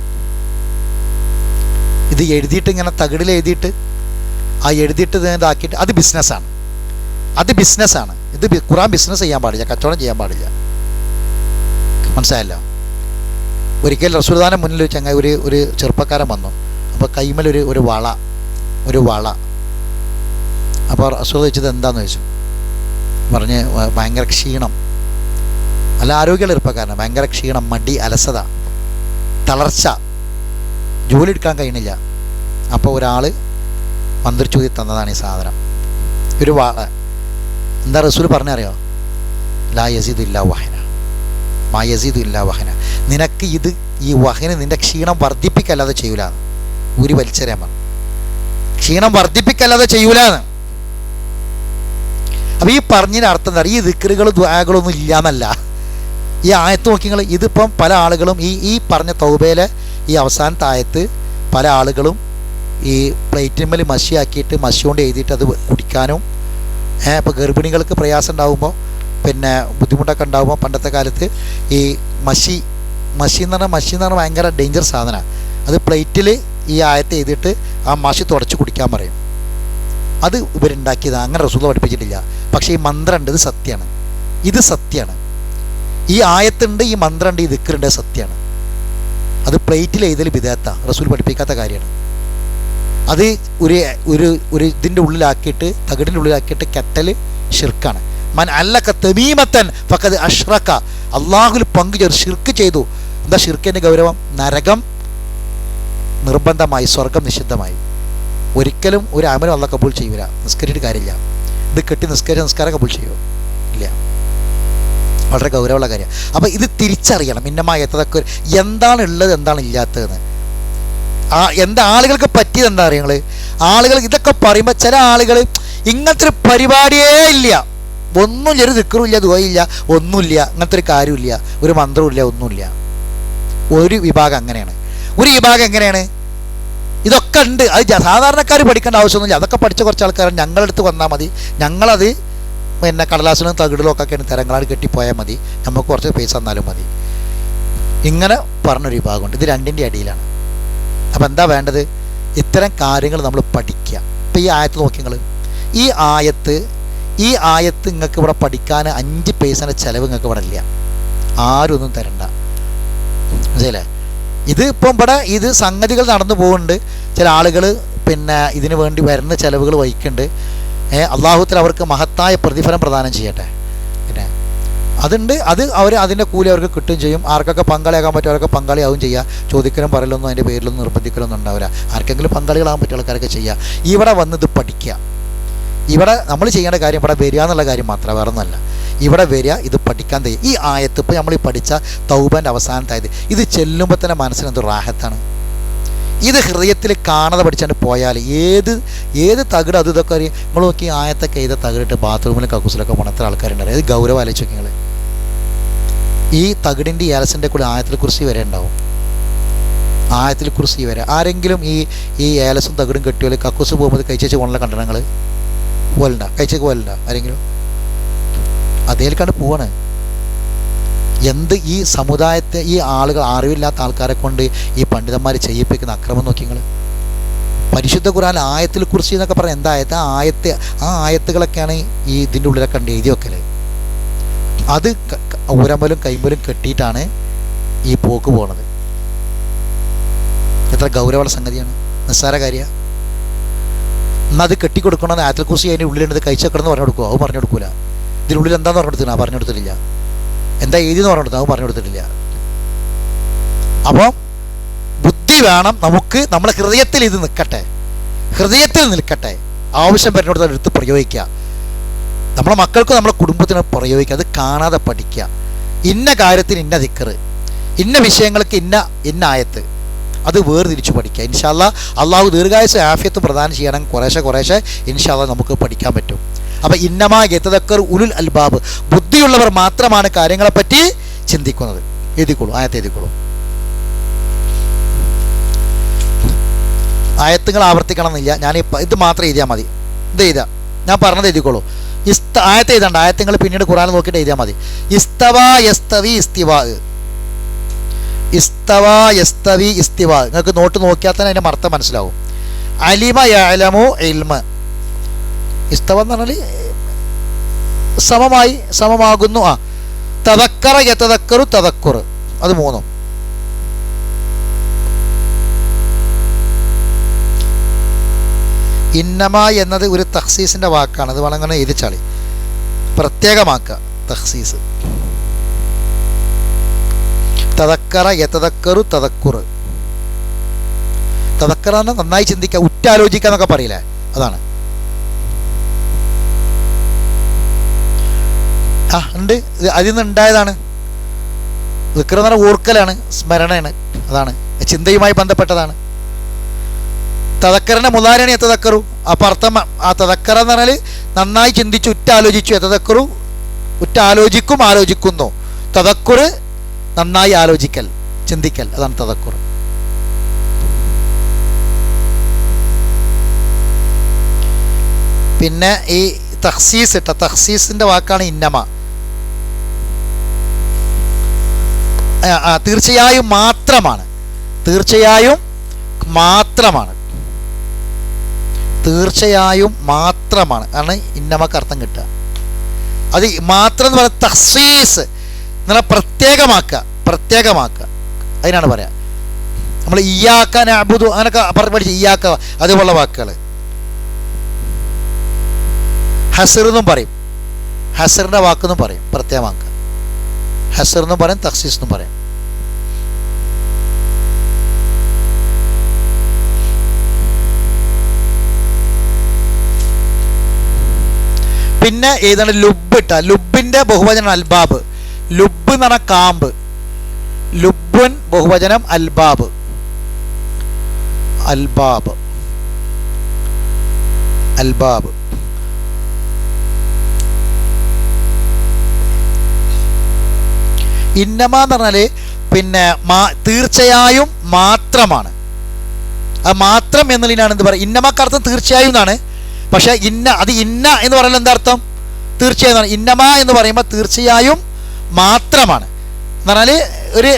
ഇത് എഴുതിയിട്ട് ഇങ്ങനെ തകിടിൽ എഴുതിയിട്ട് ഇതാക്കിയിട്ട് അത് ബിസിനസ്സാണ്. ഇത് ഖുർആൻ ബിസിനസ് ചെയ്യാൻ പാടില്ല, കച്ചവടം ചെയ്യാൻ പാടില്ല. മനസ്സിലായല്ലോ? ഒരിക്കൽ റസൂലുള്ളാഹിന്റെ മുന്നിൽ ചങ്ങായി ഒരു ചെറുപ്പക്കാരൻ വന്നു. അപ്പോൾ കൈമൽ ഒരു വള. അപ്പോൾ റസൂൽ ചോദിച്ചത് എന്താണെന്ന് ചോദിച്ചു. പറഞ്ഞ് ഭയങ്കര ക്ഷീണം, നല്ല ആരോഗ്യമുള്ള ചെറുപ്പക്കാരനാണ്, ഭയങ്കര ക്ഷീണം, മടി, അലസത, തളർച്ച, ജോലി എടുക്കാൻ കഴിയണില്ല. അപ്പോൾ ഒരാൾ മന്ത്രിച്ചൂതി തന്നതാണ് ഈ സാധനം, ഒരു വാള. എന്താ റസൂൽ പറഞ്ഞറിയോ? ലാ യസീദു ഇല്ലാ വഹന, മാ യസീദു ഇല്ലാ വഹന. നിനക്ക് ഈ വഹന നിൻ്റെ ക്ഷീണം വർദ്ധിപ്പിക്കല്ലാതെ ചെയ്യൂലാന്ന്. ഊരി വലിച്ചെറിയാൻ പറഞ്ഞു, ക്ഷീണം വർദ്ധിപ്പിക്കല്ലാതെ ചെയ്യൂലാന്ന്. അപ്പോൾ ഈ പറഞ്ഞതിൻ്റെ അർത്ഥം എന്താ? ഈ ദിക്റുകളും ദുആകളൊന്നും ഇല്ലയെന്നല്ല. ഈ ആയത്ത് നോക്കി നിങ്ങൾ, ഇതിപ്പം പല ആളുകളും ഈ പറഞ്ഞ തൗബയിലെ ഈ അവസാനത്തെ ആയത്ത് പല ആളുകളും ഈ പ്ലേറ്റിന്മേൽ മഷിയാക്കിയിട്ട് മഷി കൊണ്ട് എഴുതിയിട്ട് അത് കുടിക്കാനും, ഇപ്പോൾ ഗർഭിണികൾക്ക് പ്രയാസം ഉണ്ടാകുമ്പോൾ, പിന്നെ ബുദ്ധിമുട്ടൊക്കെ ഉണ്ടാകുമ്പോൾ പണ്ടത്തെ കാലത്ത് ഈ മഷി എന്ന് പറഞ്ഞാൽ ഭയങ്കര ഡേഞ്ചർ സാധനമാണ്. അത് പ്ലേറ്റിൽ ഈ ആയത്ത് എഴുതിയിട്ട് ആ മഷി തുടച്ച് കുടിക്കാൻ പറയും. അത് ഇവരുണ്ടാക്കിയതാണ്, അങ്ങനെ റസൂൽ പഠിപ്പിച്ചിട്ടില്ല. പക്ഷേ ഈ മന്ത്രമുണ്ട്, ഇത് സത്യമാണ്. ഈ ആയത്തുണ്ട്, ഈ മന്ത്രമുണ്ട്, ഈ ദിക്റുണ്ട്, സത്യമാണ്. അത് പ്ലേറ്റിൽ എഴുതൽ ബിദഅത്താണ്, റസൂൽ പഠിപ്പിക്കാത്ത കാര്യമാണ്. അത് ഒരു ഇതിൻ്റെ ഉള്ളിലാക്കിയിട്ട്, തകിടിൻ്റെ ഉള്ളിലാക്കിയിട്ട് കെട്ടൽ ഷിർക്കാണ്. മൻ അല്ലക തമീമത്തൻ ഫഖദ് അശ്റക, അള്ളാഹുൽ പങ്കു ചേർത്ത് ഷിർക്ക് ചെയ്തു. എന്താ ഷിർക്കിൻ്റെ ഗൗരവം? നരകം നിർബന്ധമായി, സ്വർഗം നിഷിദ്ധമായി. ഒരിക്കലും ഒരു അമലും അള്ളാഹ് കബൂൽ ചെയ്യൂല. നിസ്കരിച്ചിട്ട് കാര്യമില്ല. ഇത് കെട്ടി നിസ്കാരം കബൂൽ ചെയ്യുമോ? ഇല്ല. വളരെ ഗൗരവമുള്ള കാര്യമാണ്. അപ്പോൾ ഇത് തിരിച്ചറിയണം. ഇന്നമായ എത്തതൊക്കെ എന്താണ് ഉള്ളത്, എന്താണ് ഇല്ലാത്തതെന്ന്. എന്താ ആളുകൾക്ക് പറ്റിയത് എന്താ അറിയങ്ങൾ? ആളുകൾ ഇതൊക്കെ പറയുമ്പോൾ ചില ആളുകൾ ഇങ്ങനത്തെ ഒരു പരിപാടിയേ ഇല്ല, ഒന്നുമില്ല, ഒരു ദിക്റുമില്ല, ദുആയില്ല, ഒന്നുമില്ല, ഇങ്ങനത്തെ ഒരു കാര്യമില്ല, ഒരു മന്ത്രവുമില്ല, ഒന്നുമില്ല. ഒരു വിഭാഗം അങ്ങനെയാണ്. ഒരു വിഭാഗം എങ്ങനെയാണ്? ഇതൊക്കെ ഉണ്ട്, അത് സാധാരണക്കാർ പഠിക്കേണ്ട ആവശ്യമൊന്നുമില്ല, അതൊക്കെ പഠിച്ച കുറച്ച് ആൾക്കാർ ഞങ്ങളടുത്ത് വന്നാൽ മതി, ഞങ്ങളത് പിന്നെ കടലാസിലും തകിടിലും ഒക്കെ തരങ്ങളാട് കെട്ടിപ്പോയാൽ മതി, നമുക്ക് കുറച്ച് പൈസ തന്നാലും മതി, ഇങ്ങനെ പറഞ്ഞൊരു വിഭാഗമുണ്ട്. ഇത് രണ്ടിൻ്റെ അടിയിലാണ്. അപ്പം എന്താ വേണ്ടത്? ഇത്തരം കാര്യങ്ങൾ നമ്മൾ പഠിക്കുക. ഇപ്പം ഈ ആയത്ത് നോക്കി നിങ്ങൾ, ഈ ആയത്ത് നിങ്ങൾക്ക് ഇവിടെ പഠിക്കാൻ 5 പൈസയുടെ ചിലവ് നിങ്ങൾക്ക് ഇവിടെ ഇല്ല, ആരും ഒന്നും തരണ്ട, മനസ്സിലല്ലേ? ഇത് ഇപ്പം ഇവിടെ ഇത് സംഗതികൾ നടന്നു പോകുന്നുണ്ട്, ചില ആളുകൾ പിന്നെ ഇതിനു വേണ്ടി വരുന്ന ചിലവുകൾ വഹിക്കുന്നുണ്ട്. അള്ളാഹുത്തിൽ അവർക്ക് മഹത്തായ പ്രതിഫലം പ്രദാനം ചെയ്യട്ടെ. പിന്നെ അതുണ്ട്, അത് അതിൻ്റെ കൂലി അവർക്ക് കിട്ടുകയും ചെയ്യും. ആർക്കൊക്കെ പങ്കാളിയാകാൻ പറ്റും അവരൊക്കെ പങ്കാളിയാവും ചെയ്യുക. ചോദിക്കലും പറയലൊന്നും അതിൻ്റെ പേരിലൊന്നും നിർബന്ധിക്കലൊന്നും ഉണ്ടാവില്ല. ആർക്കെങ്കിലും പങ്കാളികളാകാൻ പറ്റിയ ആൾക്കാരൊക്കെ ചെയ്യുക. ഇവിടെ വന്ന് ഇത് പഠിക്കുക. ഇവിടെ നമ്മൾ ചെയ്യേണ്ട കാര്യം ഇവിടെ വരിക എന്നുള്ള കാര്യം മാത്രമേ, വേറെ ഒന്നുമല്ല. ഇവിടെ വരിക, ഇത് പഠിക്കാൻ തയ്യ. ഈ ആയത്ത് ഇപ്പോൾ നമ്മൾ ഈ പഠിച്ച തൗബൻ്റെ അവസാനത്തായത്, ഇത് ചെല്ലുമ്പോൾ തന്നെ മനസ്സിനെന്ത് റാഹത്താണ്. ഇത് ഹൃദയത്തിൽ കാണാതെ പഠിച്ചാണ്ട് പോയാൽ ഏത് തകിട് അത് ഇതൊക്കെ അറിയാം. നിങ്ങൾ നോക്കി ആയത്തൊക്കെ ചെയ്ത തകിടിട്ട് ബാത്റൂമിലും കക്കൂസിലൊക്കെ പോകണം എത്ര ആൾക്കാരുണ്ടാവും. അത് ഗൗരവം ആലോചിച്ച് നോക്കി നിങ്ങൾ. ഈ തകിടിൻ്റെ ഏലസിൻ്റെ കൂടെ ആയത്തിൽ കുറിച്ച് വരെ ഉണ്ടാവും. ആയത്തിൽ കുറിച്ച് വരെ ആരെങ്കിലും ഈ ഏലസും തകിടും കെട്ടിയാൽ കക്കൂസ് പോകുമ്പോൾ കഴിച്ചു പോകണല്ലോ കണ്ടോ? നിങ്ങൾ പോലുണ്ട കഴിച്ചേക്ക് പോലുണ്ട ആരെങ്കിലും? അതേൽക്കാണ്ട് പോവാണ്. എന്ത് ഈ സമുദായത്തെ ഈ ആളുകൾ, അറിവില്ലാത്ത ആൾക്കാരെ കൊണ്ട് ഈ പണ്ഡിതന്മാർ ചെയ്യിപ്പിക്കുന്ന അക്രമം നോക്കി നിങ്ങൾ. പരിശുദ്ധ ഖുർആൻ ആയത്തിൽ കുറിച്ച് എന്നൊക്കെ പറഞ്ഞാൽ എന്താ ആയത്ത്? ആ ആയത്തുകളൊക്കെയാണ് ഈ ഇതിൻ്റെ ഉള്ളിലൊക്കെ കണ്ട് എഴുതി വെക്കല്. അത് ഊരമ്പലും കൈമ്പലും കെട്ടിയിട്ടാണ് ഈ പോക്ക് പോണത്. എത്ര ഗൗരവമുള്ള സംഗതിയാണ്, നിസ്സാര കാര്യമാണ്. എന്നാൽ അത് കെട്ടിക്കൊടുക്കണമെന്ന് ആയത്തിൽ കുറിച്ച് അതിൻ്റെ ഉള്ളിലുണ്ട്, കഴിച്ചേക്കണമെന്ന് പറഞ്ഞു കൊടുക്കുമോ? അത് പറഞ്ഞു കൊടുക്കൂല. ഇതിനുള്ളിൽ എന്താന്ന് പറഞ്ഞു കൊടുത്തില്ല, പറഞ്ഞു കൊടുത്തിട്ടില്ല. എന്താ എഴുതിയെന്ന് പറഞ്ഞു കൊടുത്താൽ അത് പറഞ്ഞു കൊടുത്തിട്ടില്ല. അപ്പോൾ ബുദ്ധി വേണം നമുക്ക്. നമ്മളെ ഹൃദയത്തിൽ ഇത് നിൽക്കട്ടെ, ഹൃദയത്തിൽ നിൽക്കട്ടെ. ആവശ്യം പറഞ്ഞിടത്ത് എടുത്ത് പ്രയോഗിക്കുക. നമ്മളെ മക്കൾക്കും നമ്മളെ കുടുംബത്തിനും പ്രയോഗിക്കുക. അത് കാണാതെ പഠിക്കുക. ഇന്ന കാര്യത്തിന് ഇന്ന ദിക്ർ, ഇന്ന വിഷയങ്ങൾക്ക് ഇന്ന ആയത്ത്, അത് വേർതിരിച്ച് പഠിക്കുക. ഇൻഷാ അല്ലാഹ് അള്ളാഹു ദീർഘായുസ്സും ആഫിയത്തും പ്രദാനം ചെയ്യണം. കുറേശ്ശെ ഇൻഷാ അല്ലാഹ് നമുക്ക് പഠിക്കാൻ പറ്റും. അപ്പം ഇന്നമാ യതദക്കറു ഉലുൽ അൽബാബ്, ബുദ്ധിയുള്ളവർ മാത്രമാണ് കാര്യങ്ങളെപ്പറ്റി ചിന്തിക്കുന്നത്. എഴുതിക്കോളൂ, ആയത്ത് എഴുതിക്കോളൂ. ആയത്തുകൾ ആവർത്തിക്കണം എന്നില്ല, ഞാൻ ഇത് മാത്രം എഴുതിയാൽ മതി. ഇത് എഴുതാ, ഞാൻ പറഞ്ഞത് എഴുതിക്കോളൂ. ആയത്ത് എഴുതണ്ട, ആയത്തുകൾ പിന്നീട് ഖുർആൻ നോക്കിയിട്ട് എഴുതിയാൽ മതി. ഇസ്തവാ യസ്തവി ഇസ്തിവാ, ഇസ്തവാ യസ്തവി ഇസ്തിവാ. നിങ്ങൾക്ക് നോട്ട് നോക്കിയാൽ തന്നെ അതിൻ്റെ അർത്ഥം മനസ്സിലാവും. അലിമ യഅലമു ഇൽമ. ഇസ്തവ എന്ന് പറഞ്ഞാൽ സമമാകുന്നു. തദക്കറ യതദക്കറു തദക്കുർ, അത് 3. ഇന്നമ എന്നത് ഒരു തഖ്സീസിൻ്റെ വാക്കാണ്. അത് വളരെ എഴുതിച്ചാളി, പ്രത്യേകമാക്കുക. തഖ്സീസ് തദക്കറ യതദക്കറു തദക്കുർ. തദക്കറ എന്ന് നന്നായി ചിന്തിക്കുക, ഉറ്റാലോചിക്കുക എന്നൊക്കെ പറയില്ലേ, അതാണ്. ഉണ്ട്, അതിൽ നിന്ന് ഉണ്ടായതാണ്. ദിക്ർ എന്ന് പറഞ്ഞാൽ ഓർക്കലാണ്, സ്മരണയാണ്, അതാണ്, ചിന്തയുമായി ബന്ധപ്പെട്ടതാണ്. തദക്കറിൻ്റെ മുതാരയാണ് യതദക്കറു. അപ്പോൾ അർത്ഥം ആ തദക്കറ എന്ന് പറഞ്ഞാൽ നന്നായി ചിന്തിച്ചു, ഉറ്റാലോചിച്ചു. യതദക്കറു ഉറ്റാലോചിക്കും, ആലോചിക്കുന്നു. തദക്കുർ നന്നായി ആലോചിക്കൽ, ചിന്തിക്കൽ, അതാണ് തദക്കുർ. പിന്നെ ഈ തഖ്സീസ് തഖ്സീസിൻ്റെ വാക്കാണ് ഇന്നമ. തീർച്ചയായും മാത്രമാണ്, തീർച്ചയായും മാത്രമാണ്, തീർച്ചയായും മാത്രമാണ് ആണ് ഇന്നമക്ക് അർത്ഥം കിട്ടുക. അത് മാത്രം എന്ന് പറയുന്നത് തഖ്സീസ് എന്നാൽ പ്രത്യേകമാക്കുക, അതിനാണ് പറയാം. നമ്മൾ ഇയ്യാക്ക നഅ്ബുദു അങ്ങനെയൊക്കെ പഠിച്ച് ഇയ്യാക്ക, അതുപോലുള്ള വാക്കുകൾ. ഹസർ എന്നും പറയും, ഹസറിൻ്റെ വാക്കെന്നും പറയും, പ്രത്യേകമാക്കുക. ഹസർ എന്നും പറയും, തഖ്സീസ് എന്നും പറയും. പിന്നെ ഏതാണ് ലുബ് ഇട്ട, ലുബിൻ്റെ ബഹുവചനം അൽബാബ്. ലുബ് എന്ന് പറഞ്ഞാൽ കാമ്പ്, ലുബുൻ ബഹുവചനം അൽബാബ്. അൽബാബ്. അൽബാബ് ഇന്നമ എന്ന് പറഞ്ഞാൽ പിന്നെ തീർച്ചയായും മാത്രമാണ്. അത് മാത്രം എന്നുള്ളതിനാണ് എന്ത് പറയുക, ഇന്നമക്കർത്ഥം തീർച്ചയായും എന്നാണ്. പക്ഷേ അത് ഇന്ന എന്ന് പറയുന്നത് എന്താർത്ഥം? തീർച്ചയായും. ഇന്നമ എന്ന് പറയുമ്പോൾ തീർച്ചയായും മാത്രമാണ് എന്ന് പറഞ്ഞാൽ ഒരു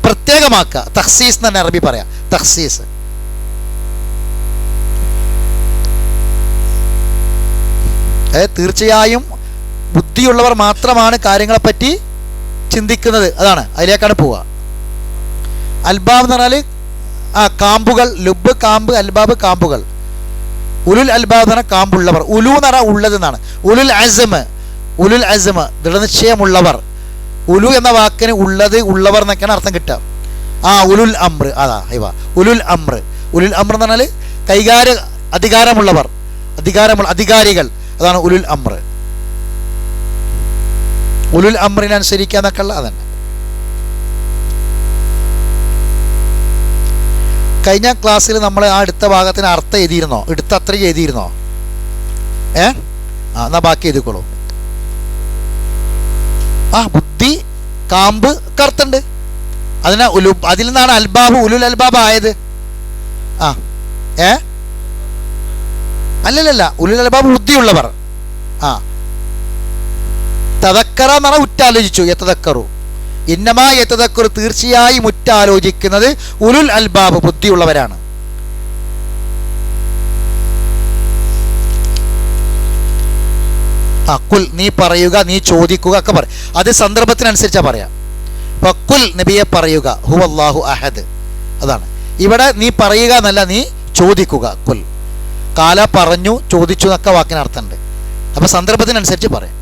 പ്രത്യേകമാക്കുക. തഖ്സീസ് എന്ന് തന്നെ അറബി പറയാം, തഖ്സീസ്. തീർച്ചയായും ബുദ്ധിയുള്ളവർ മാത്രമാണ് കാര്യങ്ങളെപ്പറ്റി ചിന്തിക്കുന്നത്, അതാണ്, അതിലേക്കാണ് പോവുക. അൽബാബ് എന്ന് പറഞ്ഞാൽ കാമ്പുകൾ, ലുബ് കാമ്പ്, അൽബാബ് കാമ്പുകൾ. ഉലുൽ അൽബാബ് എന്ന് പറഞ്ഞാൽ കാമ്പുള്ളവർ. ഉലു എന്ന് പറഞ്ഞാൽ ഉള്ളത് എന്നാണ്. ഉലുൽ അസ്മ്, ഉലുൽ അസ്മ് ദൃഢനിശ്ചയമുള്ളവർ. ഉലു എന്ന വാക്കിന് ഉള്ളത്, ഉള്ളവർ എന്നൊക്കെയാണ് അർത്ഥം കിട്ടുക. ഉലുൽ അംർ, അതാ ഇവ ഉലുൽ അംർ. ഉലുൽ അംർ എന്ന് പറഞ്ഞാൽ അധികാരമുള്ളവർ, അധികാരികൾ, അതാണ് ഉലുൽ അംർ. ഉലുൽ അംറിനനുസരിക്കുക എന്നൊക്കെ ഉള്ള അതന്നെ. കഴിഞ്ഞ ക്ലാസ്സിൽ നമ്മൾ ആ എടുത്ത ഭാഗത്തിന് അർത്ഥം എഴുതിയിരുന്നോ? എടുത്ത അത്രയും എഴുതിയിരുന്നോ? എന്നാ ബാക്കി എഴുതിക്കോളൂ. ബുദ്ധി കാമ്പ് കറുത്തുണ്ട്. അതിൽ നിന്നാണ് അൽബാബ്, ഉലുൽ അൽബാബ് ആയത്. അല്ലല്ല, ഉലുൽ അൽബാബ് ബുദ്ധിയുള്ളവർ. തദക്കറ എന്ന് പറഞ്ഞാൽ ഉറ്റാലോചിച്ചു. യതദക്കറു, ഇന്നമാ യതദക്കറു തീർച്ചയായും ഉറ്റാലോചിക്കുന്നത് ഉലുൽ അൽബാബ് ബുദ്ധിയുള്ളവരാണ്. കുൽ നീ പറയുക, നീ ചോദിക്കുക ഒക്കെ പറ. അത് സന്ദർഭത്തിനനുസരിച്ചാ പറയാം. ഇപ്പൊ കുൽ നബിയെ പറയുക, ഹുവല്ലാഹു അഹദ്, അതാണ്. ഇവിടെ നീ പറയുക എന്നല്ല, നീ ചോദിക്കുക. കുൽ കാല പറഞ്ഞു, ചോദിച്ചു എന്നൊക്കെ വാക്കിന് അർത്ഥമുണ്ട്. അപ്പൊ സന്ദർഭത്തിനനുസരിച്ച് പറയാം.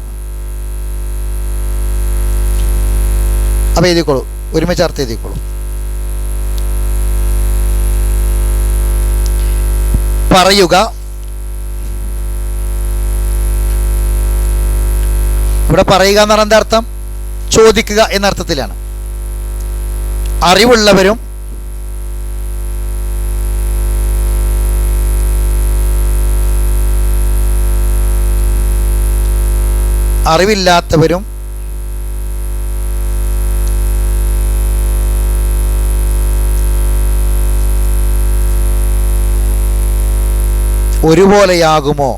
അപ്പം എഴുതിക്കോളൂ, ഒരുമിച്ച് അർത്ഥം എഴുതിക്കോളൂ. പറയുക, ഇവിടെ പറയുക എന്ന് പറഞ്ഞാൽ എന്താ അർത്ഥം? ചോദിക്കുക എന്ന അർത്ഥത്തിലാണ്. അറിവുള്ളവരും അറിവില്ലാത്തവരും ഒരുപോലെയാകുമോ?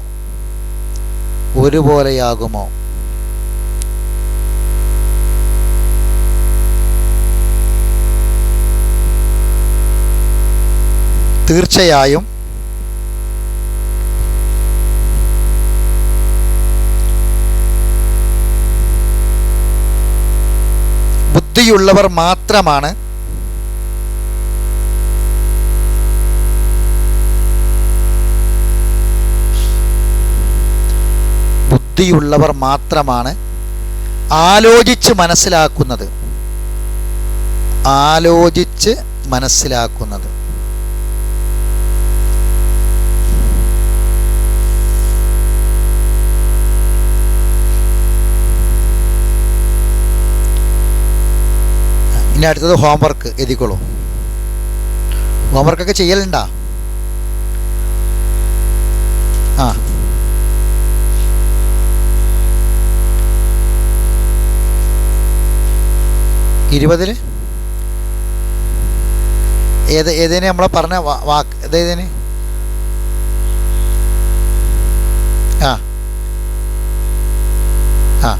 ഒരുപോലെയാകുമോ? തീർച്ചയായും ബുദ്ധിയുള്ളവർ മാത്രമാണ് ബുദ്ധിയുള്ളവർ മാത്രമാണ് ആലോചിച്ച് മനസ്സിലാക്കുന്നത്. ആലോചിച്ച് മനസ്സിലാക്കുന്നത്. ഇനി അടുത്തത് ഹോംവർക്ക് എഴുതിക്കോളൂ. ഹോംവർക്കൊക്കെ ചെയ്യലുണ്ടാ? ആ 20 ഏതേനെ നമ്മളെ പറഞ്ഞ വാക്ക് ഏതേന്? ആ ആ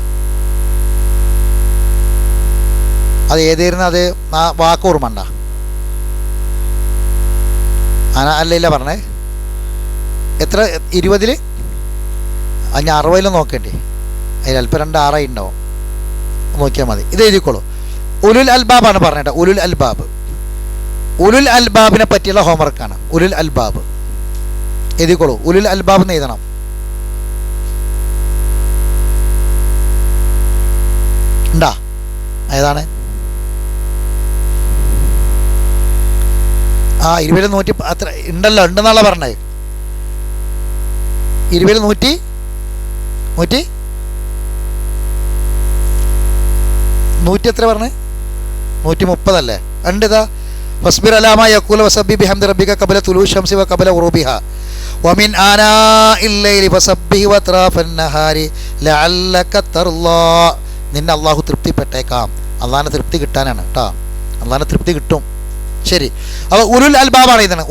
അത് ഏതായിരുന്നു? അത് വാക്ക് ഓർമ്മ ഉണ്ടോ? അല്ല പറഞ്ഞേ. എത്ര? 20 ഞാൻ 60 നോക്കേണ്ടി. അതിൽ അല്പം 2 6 ഉണ്ടാവും, നോക്കിയാൽ മതി. ഇത് എഴുതിക്കോളൂ. ഉലുൽ അൽബാബാണ് പറഞ്ഞേട്ടോ. ഉലുൽ അൽബാബ്, ഉലുൽ അൽബാബിനെ പറ്റിയുള്ള ഹോംവർക്കാണ്. ഉലുൽ അൽബാബ് എഴുതിക്കോളൂ. ഉലുൽ അൽബാബ് എന്ന് എഴുതണം. ഉണ്ടാ? ഏതാണ്? 20 100 അത്ര ഉണ്ടല്ലോ, ഉണ്ടെന്നാളെ പറഞ്ഞത്. 20 100 എത്ര പറഞ്ഞേ? 130 അല്ലേ? ഉണ്ട്. ഇതാ ഫസ്ബിർ അലാ മാ യഖൂലു വസബ്ബിഹ് ബിഹംദി റബ്ബിക ഖബ്ല തുലൂഇ ശംസി വഖബ്ല ഗുറൂബിഹാ വമിൻ ആനാഇൽ ലൈലി ഫസബ്ബിഹ് വഅത്റാഫൻ നഹാരി ലഅല്ലക തർലാ. നിന്നെ അള്ളാഹു തൃപ്തിപ്പെട്ടേക്കാം. അള്ളാഹിനെ തൃപ്തി കിട്ടാനാണ് കേട്ടോ, അള്ളാഹിനെ തൃപ്തി കിട്ടും. ശരി, അപ്പോൾ ഉലുൽ അൽബാബാണ് ഇതാണ്.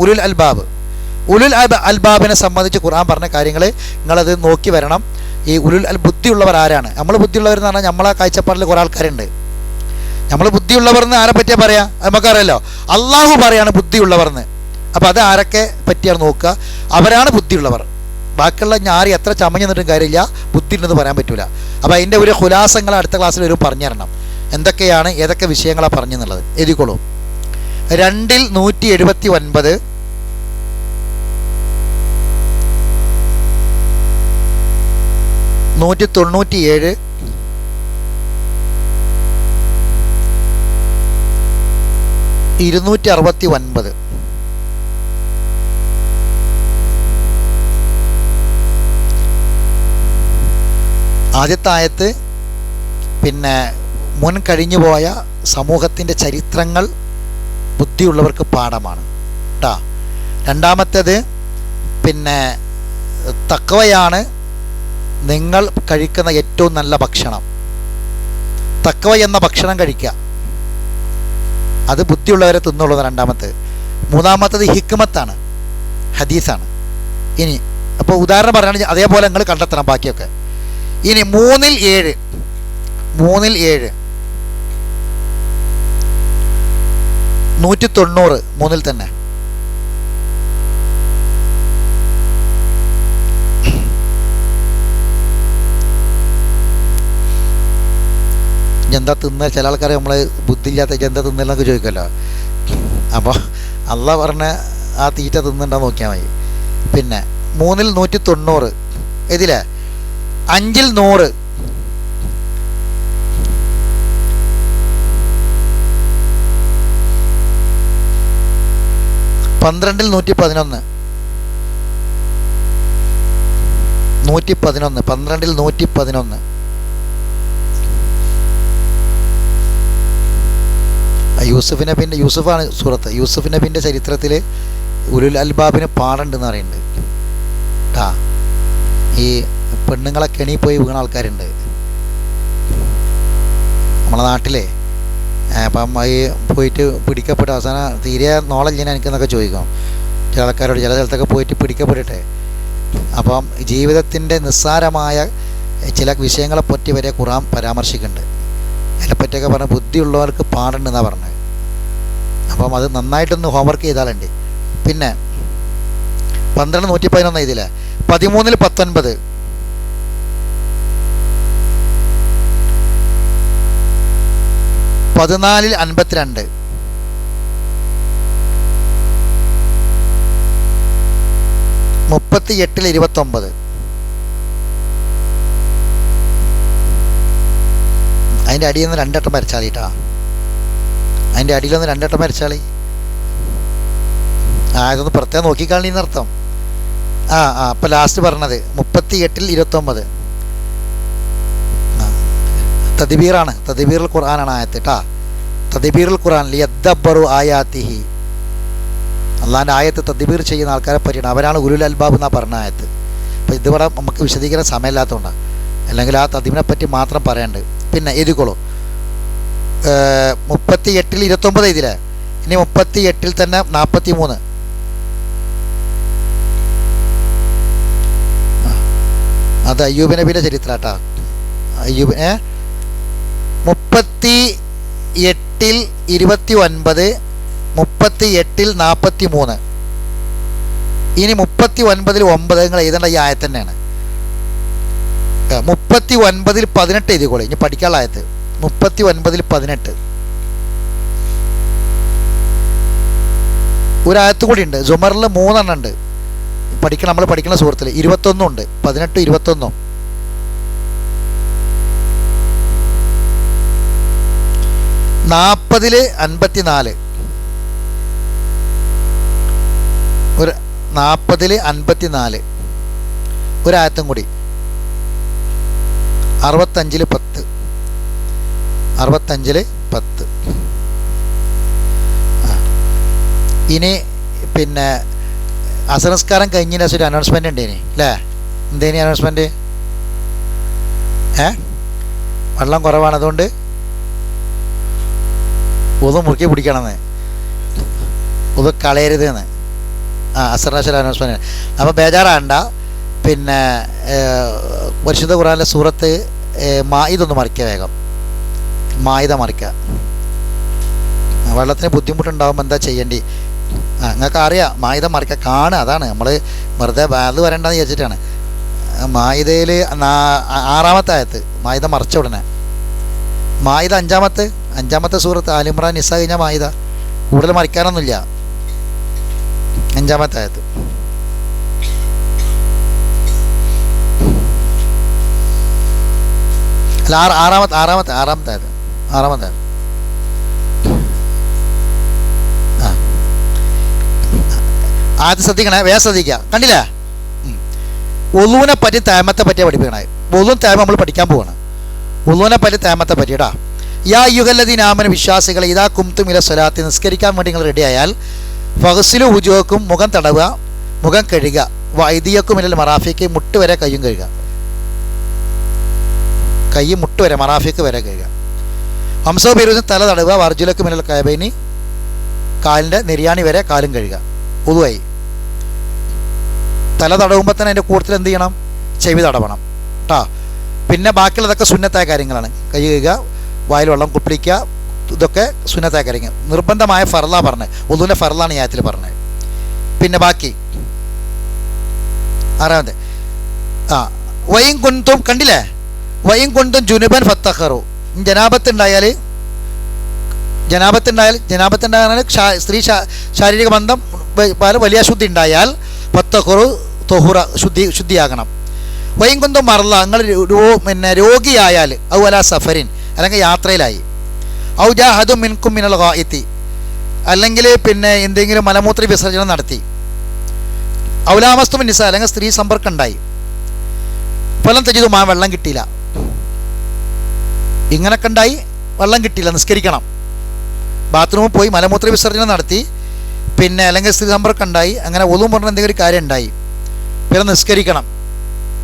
ഉലുൽ അൽബാബിനെ സംബന്ധിച്ച് ഖുർആൻ പറഞ്ഞ കാര്യങ്ങൾ നിങ്ങളത് നോക്കി വരണം. ഈ ബുദ്ധിയുള്ളവർ ആരാണ്? നമ്മൾ ബുദ്ധിയുള്ളവരെന്ന് പറഞ്ഞാൽ നമ്മളെ കാഴ്ചപ്പാടിൽ കുറേ ആൾക്കാരുണ്ട്. നമ്മൾ ബുദ്ധിയുള്ളവർ എന്ന് ആരെ പറ്റിയാൽ പറയാം? നമുക്കറിയാലോ, അള്ളാഹു പറയാണ് ബുദ്ധിയുള്ളവർ എന്ന്. അപ്പോൾ അത് ആരൊക്കെ പറ്റിയാണ് നോക്കുക, അവരാണ് ബുദ്ധിയുള്ളവർ. ബാക്കിയുള്ള ഞാറി എത്ര ചമഞ്ഞു നിന്നിട്ടും കാര്യമില്ല, ബുദ്ധി ഉണ്ടെന്ന് പറയാൻ പറ്റില്ല. അപ്പോൾ അതിൻ്റെ ഒരു ഖുലാസങ്ങൾ അടുത്ത ക്ലാസ്സിൽ ഒരു പറഞ്ഞു തരണം, എന്തൊക്കെയാണ് ഏതൊക്കെ വിഷയങ്ങളാണ് പറഞ്ഞെന്നുള്ളത്. എഴുതിക്കോളൂ. 2:179, 197, 269. ആദ്യത്തെ ആയത്ത് പിന്നെ മുൻ കഴിഞ്ഞുപോയ സമൂഹത്തിൻ്റെ ചരിത്രങ്ങൾ ബുദ്ധിയുള്ളവർക്ക് പാഠമാണ് കേട്ടോ. രണ്ടാമത്തേത് പിന്നെ തഖ്വയാണ് നിങ്ങൾ കഴിക്കുന്ന ഏറ്റവും നല്ല ഭക്ഷണം. തഖ്വ എന്ന ഭക്ഷണം കഴിക്കുക, അത് ബുദ്ധിയുള്ളവരെ തിന്നുള്ളത്. രണ്ടാമത്തേത്. മൂന്നാമത്തേത് ഹിക്മത്താണ്, ഹദീസാണ്. ഇനി അപ്പോൾ ഉദാഹരണം പറയുകയാണെങ്കിൽ അതേപോലെ നിങ്ങൾ കണ്ടെത്തണം ബാക്കിയൊക്കെ. ഇനി 3-7 190 മൂന്നിൽ തന്നെ. എന്താ തിന്നുക? ചില ആൾക്കാരെ നമ്മൾ ബുദ്ധിയില്ലാത്ത എന്താ തിന്നില്ലെന്നൊക്കെ ചോദിക്കുമല്ലോ. അപ്പോൾ അള്ളാഹ് പറഞ്ഞ ആ തീറ്റ തിന്നുണ്ടോ നോക്കിയാൽ മതി. പിന്നെ 3-190 ഇതിലെ 5-100, 12-111, 12-111. യൂസുഫ് യൂസുഫാണ് സൂറത്ത്. യൂസുഫ് നബിൻ്റെ ചരിത്രത്തിൽ ഉലുൽ അൽബാബിന് പാടുണ്ടെന്ന് പറയുന്നുണ്ട് കേട്ടാ. ഈ പെണ്ണുങ്ങളെ കെണി പോയി വീണ ആൾക്കാരുണ്ട് നമ്മളെ നാട്ടിലെ. അപ്പം ഈ പോയിട്ട് പിടിക്കപ്പെട്ട അവസാനം തീരെ നോളജ് എനിക്കെന്നൊക്കെ ചോദിക്കും ചില ആൾക്കാരോട്. ചില സ്ഥലത്തൊക്കെ പോയിട്ട് പിടിക്കപ്പെട്ടിട്ടെ അപ്പം ജീവിതത്തിൻ്റെ നിസ്സാരമായ ചില വിഷയങ്ങളെപ്പറ്റി വരെ ഖുർആൻ പരാമർശിക്കുന്നുണ്ട്. അതിനെപ്പറ്റിയൊക്കെ പറഞ്ഞ ബുദ്ധിയുള്ളവർക്ക് പാടുണ്ടെന്നാണ് പറഞ്ഞത്. അപ്പം അത് നന്നായിട്ടൊന്ന് ഹോംവർക്ക് ചെയ്താലുണ്ട്. പിന്നെ 12-111 ഇതിലെ 13-19, 14-52, 38-29. അതിൻ്റെ അടിയിൽ നിന്ന് 2 വട്ടം വരച്ചാളി കേട്ടോ. അതിൻ്റെ അടിയിലൊന്ന് 2 വട്ടം വരച്ചാളി. ഇതൊന്ന് പ്രത്യേകം നോക്കിക്കാളിന്നർത്ഥം. അപ്പോൾ ലാസ്റ്റ് പറഞ്ഞത് 38-29 തദ്ബീറാണ്. തദ്ബീറുൽ ഖുർആനാണ് ആയത്ത് കേട്ടോ. തദ്ബീറുൽ ഖുർആൻ ലിയദ്ദബ്ബറു ആയാത്തിഹി. അള്ളാഹിൻ്റെ ആയത്ത് തദ്ബീർ ചെയ്യുന്ന ആൾക്കാരെ പറ്റിയാണ്. അവരാണ് ഉലുൽ അൽബാബ് എന്നാണ് പറഞ്ഞ ആയത്ത്. അപ്പോൾ ഇതിവിടെ നമുക്ക് വിശദീകരണം സമയമില്ലാത്തതുകൊണ്ടാണ്, അല്ലെങ്കിൽ ആ തദ്ബീറിനെ പറ്റി മാത്രം പറയാനുണ്ട്. പിന്നെ എഴുതിക്കോളൂ. 38-29 ഇതിലെ. ഇനി 38 തന്നെ 43. അത് അയ്യൂബ് നബിയുടെ ചരിത്രം കേട്ടോ. അയ്യൂബ് 38-29, 38-43. ഇനി 39-9 നിങ്ങൾ എഴുതേണ്ട ഈ ആയത്ത് തന്നെയാണ്. 39-18 എഴുതിക്കോളൂ. ഇനി പഠിക്കാനുള്ള ആയത്ത് 39-18. ഒരായത്ത് കൂടി ഉണ്ട് സുമറിൽ 3 എണ്ണം ഉണ്ട് നമ്മൾ പഠിക്കുന്ന സുഹൃത്തിൽ. 21 ഉണ്ട്, 18-21. 40-54. ഒരു 40-54 ഒരായത്തും കൂടി. 65-10. 65-10. ഇനി പിന്നെ അസംസ്കാരം കഴിഞ്ഞതിന് ശേഷം ഒരു അനൗൺസ്മെൻ്റ് ഉണ്ടേനി അല്ലേ? എന്തേനി അനൗൺസ്മെൻറ്റ്? വെള്ളം കുറവാണ്, അതുകൊണ്ട് ഉതു മുറുക്കി പിടിക്കണമെന്ന്, ഉതു കളയരുത് എന്ന് അസർനാശൽ അനൗൺസ്മെൻറ്റ്. അപ്പോൾ ബേജാറാണ്ട. പിന്നെ പരിശുദ്ധ ഖുർആനിലെ സൂറത്ത് മാഇദൊന്ന് മറിക്കുക, വേഗം മാഇദ മറിക്കുക. വെള്ളത്തിന് ബുദ്ധിമുട്ടുണ്ടാകുമ്പോൾ എന്താ ചെയ്യേണ്ടി? നിങ്ങൾക്ക് അറിയാം, മാഇദ മറിക്കുക കാണുക, അതാണ് നമ്മൾ വെറുതെ അത് വരണ്ടെന്ന് വിചാരിച്ചിട്ടാണ്. മാഇദയിൽ 6-ാമത്തെ ആയത്ത്, മാഇദ മറിച്ച ഉടനെ മാഇദ 5-ാമത്തെ സൂറത്ത് ആലിമ്രാൻ നിസ കഴിഞ്ഞാൽ മാഇദ, കൂടുതൽ മറിക്കാനൊന്നുമില്ല. 5-ാമത്തെ ആയത്ത്. അല്ല, ആറാമത്തെ ആയത്ത്. ആദ്യം ശ്രദ്ധിക്കണേ, വേഗം ശ്രദ്ധിക്കുക. കണ്ടില്ലേ? ഉളുവിനെ പറ്റി തേമത്തെ പറ്റിയാണ് പഠിപ്പിക്കണേ. ഉളുവും തേമ നമ്മൾ പഠിക്കാൻ പോവാണ്. ഉളുവിനെ പറ്റി തേമത്തെ പറ്റിയിട്ടാ. യാ യുഗല്ലദീനാമന വിശ്വാസികളെ ഇതാ കുംതും ഇല സ്വലാത്തി, നിസ്കരിക്കാൻ വേണ്ടി നിങ്ങൾ റെഡിയായാൽ ഫഗ്സിലു വുജൂഹക്കും, മുഖം തടവുക, മുഖം കഴുകുക, വൈദിയക്കും ഇലൽ മറാഫിക്ക്, മുട്ട് വരെ കയ്യും കഴുകുക, കൈ മുട്ട് വരെ മറാഫിക്ക് വരെ കഴുകുക. വംസോ ബിരുദം തല തടവുക, വർജുലക്കും ഇലൽ കഅബൈനി, കാലിൻ്റെ നെരിയാണി വരെ കാലും കഴുകുക. ഉളുവായി. തല തടവുമ്പോൾ തന്നെ അതിൻ്റെ കൂട്ടത്തിൽ എന്ത് ചെയ്യണം? ചെവി തടവണം കേട്ടോ. പിന്നെ ബാക്കിയുള്ളതൊക്കെ സുന്നത്തായ കാര്യങ്ങളാണ്. കൈ കഴുകുക, വായിൽ വെള്ളം കുപ്പിടിക്കുക, ഇതൊക്കെ സുന്നത്തായ കാര്യങ്ങൾ. നിർബന്ധമായ ഫർളാ പറഞ്ഞത്, ഉളുവിൻ്റെ ഫർളാണ് ഈ ആയത്തിൽ പറഞ്ഞത്. പിന്നെ ബാക്കി 6-ാമത്തെ വയും കുന്തും, കണ്ടില്ലേ? വയും കുന്തും ജുനുബൻ ഫത്തഖറു, ജനാപത്തുണ്ടായാൽ സ്ത്രീ ശാരീരിക ബന്ധം വലിയ ശുദ്ധി ഉണ്ടായാൽ ഫത്തഖറു തൊഹുറ, ശുദ്ധിയാകണം. വയും കുന്തും മറല്ല, നിങ്ങൾ പിന്നെ രോഗിയായാൽ, ഔല സഫരിൻ, അല്ലെങ്കിൽ യാത്രയിലായി, ഔ ജാഹദു മിൻകും മിനൽ ഗായിത്തി, അല്ലെങ്കിൽ പിന്നെ എന്തെങ്കിലും മലമൂത്ര വിസർജനം നടത്തി, ഔലാമസ്തും നിസ, അല്ലെങ്കിൽ സ്ത്രീ സമ്പർക്കം ഉണ്ടായി, ഫലം തജിദു മാ, വെള്ളം കിട്ടിയില്ല, ഇങ്ങനൊക്കെ ഉണ്ടായി, വെള്ളം കിട്ടിയില്ല, നിസ്കരിക്കണം. ബാത്റൂമിൽ പോയി മലമൂത്ര വിസർജനം നടത്തി, പിന്നെ അല്ലെങ്കിൽ സ്ത്രീ സമ്പർക്കം ഉണ്ടായി, അങ്ങനെ ഒന്നും പറഞ്ഞ എന്തെങ്കിലും ഒരു കാര്യം ഉണ്ടായി, പിന്നെ നിസ്കരിക്കണം.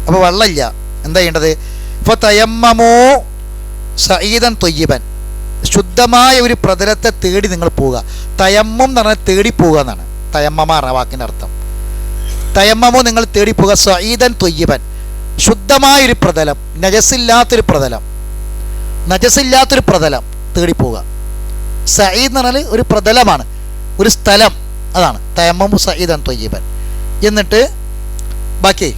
അപ്പോൾ വെള്ളമില്ല, എന്താ ചെയ്യേണ്ടത്? ഇപ്പോൾ തയമ്മമോ സഈദൻ തൊയ്യിബൻ, ശുദ്ധമായ ഒരു പ്രതലത്തെ തേടി നിങ്ങൾ പോവുക. തയമ്മം എന്ന് പറഞ്ഞാൽ തേടി പോവുക എന്നാണ് തയമ്മമ എന്ന വാക്കിൻ്റെ അർത്ഥം. തയമ്മമോ നിങ്ങൾ തേടി പോവുക, സഈദൻ തൊയ്യിബൻ, ശുദ്ധമായൊരു പ്രതലം, നജസില്ലാത്തൊരു പ്രതലം തേടി പോവുക. സഈദ് എന്ന് പറഞ്ഞാൽ ഒരു പ്രതലമാണ്, ഒരു സ്ഥലം, അതാണ് തയമ്മമു സഈദൻ തൊയ്യിബൻ. എന്നിട്ട് ബാക്കി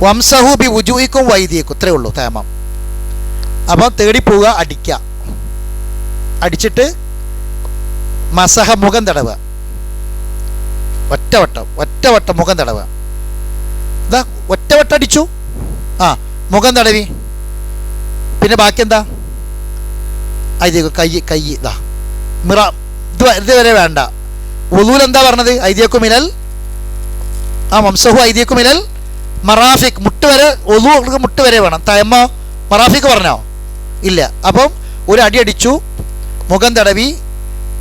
വംസഹു ബി വുജൂഹിക്കും വൈദിയക്കും, ഇത്രയേ ഉള്ളൂ തയമ്മം. അപ്പം തേടി പോവുക, അടിച്ചിട്ട് മസഹ, മുഖം തടവുക, ഒറ്റവട്ടം മുഖം തടവുക. ഇതാ ഒറ്റവട്ടം അടിച്ചു, മുഖം തടവി. പിന്നെ ബാക്കി എന്താ? കൈ ഇതാ മിറ, ഇതുവരെ വേണ്ട. വുളൂൽ എന്താ പറഞ്ഞത്? ഐദിയക്കും മിനൽ വംസഹു ഐദിയക്കും മിനൽ മറാഫിക്, മുട്ട് വരെ, വുളൂക്ക് മുട്ട് വരെ വേണം. തയമ്മ മറാഫിക്ക് പറഞ്ഞോ? ഇല്ല. അപ്പം ഒരു അടി അടിച്ചു, മുഖം തടവി,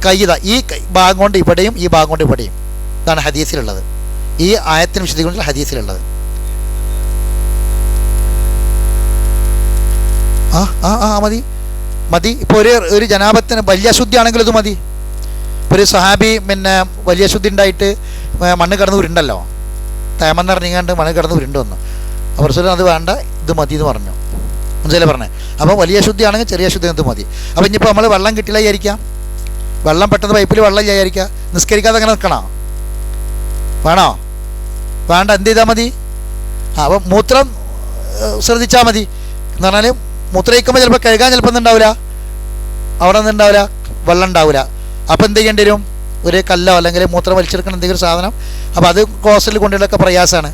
കൈത, ഈ ഭാഗം കൊണ്ട് ഇവിടെയും ഈ ഭാഗം കൊണ്ട് ഇവിടെയും. ഇതാണ് ഹദീസിലുള്ളത്, ഈ ആയത്തിന് വിശദീകരണത്തിൽ ഹദീസിലുള്ളത്. മതി. ഇപ്പോൾ ഒരു ജനാപത്തിന് വലിയ ശുദ്ധി ആണെങ്കിൽ ഇത് മതി. ഇപ്പോൾ ഒരു സഹാബി പിന്നെ വലിയ ശുദ്ധി ഉണ്ടായിട്ട് മണ്ണ് കിടന്ന് ഉരുണ്ടല്ലോ, തേമെന്ന് ഇറങ്ങിക്കാണ്ട് മണ്ണ് കിടന്ന് ഉരുണ്ട് വന്നു. അവർ അത് വേണ്ട, ഇത് മതി എന്ന് പറഞ്ഞു. മനസ്സിലെ പറഞ്ഞേ. അപ്പോൾ വലിയ ശുദ്ധി ആണെങ്കിൽ ചെറിയ ശുദ്ധി ഇത് മതി. അപ്പോൾ ഇനിയിപ്പോൾ നമ്മൾ വെള്ളം കിട്ടില്ല വിചാരിക്കാം, വെള്ളം പെട്ടെന്ന് പൈപ്പിൽ വെള്ളം വിചാരിക്കുക, നിസ്കരിക്കാതെ അങ്ങനെ നിൽക്കണോ? വേണോ? വേണ്ട. എന്ത് ചെയ്താൽ മതി? അപ്പം മൂത്രം ശ്രദ്ധിച്ചാൽ മതി. എന്ന് പറഞ്ഞാൽ മൂത്രയിക്കുമ്പോൾ ചിലപ്പോൾ കഴുകാൻ ചിലപ്പോൾ ഒന്നുണ്ടാവില്ല, അവിടെ ഒന്നുണ്ടാവില്ല, വെള്ളം ഉണ്ടാവില്ല. അപ്പോൾ എന്ത് ചെയ്യേണ്ടി വരും? ഒരു കല്ലോ അല്ലെങ്കിൽ മൂത്രം വലിച്ചെടുക്കണം എന്തെങ്കിലും സാധനം. അപ്പോൾ അത് ഹോസ്റ്റലിൽ കൊണ്ടുപോയൊക്കെ പ്രയാസമാണ്.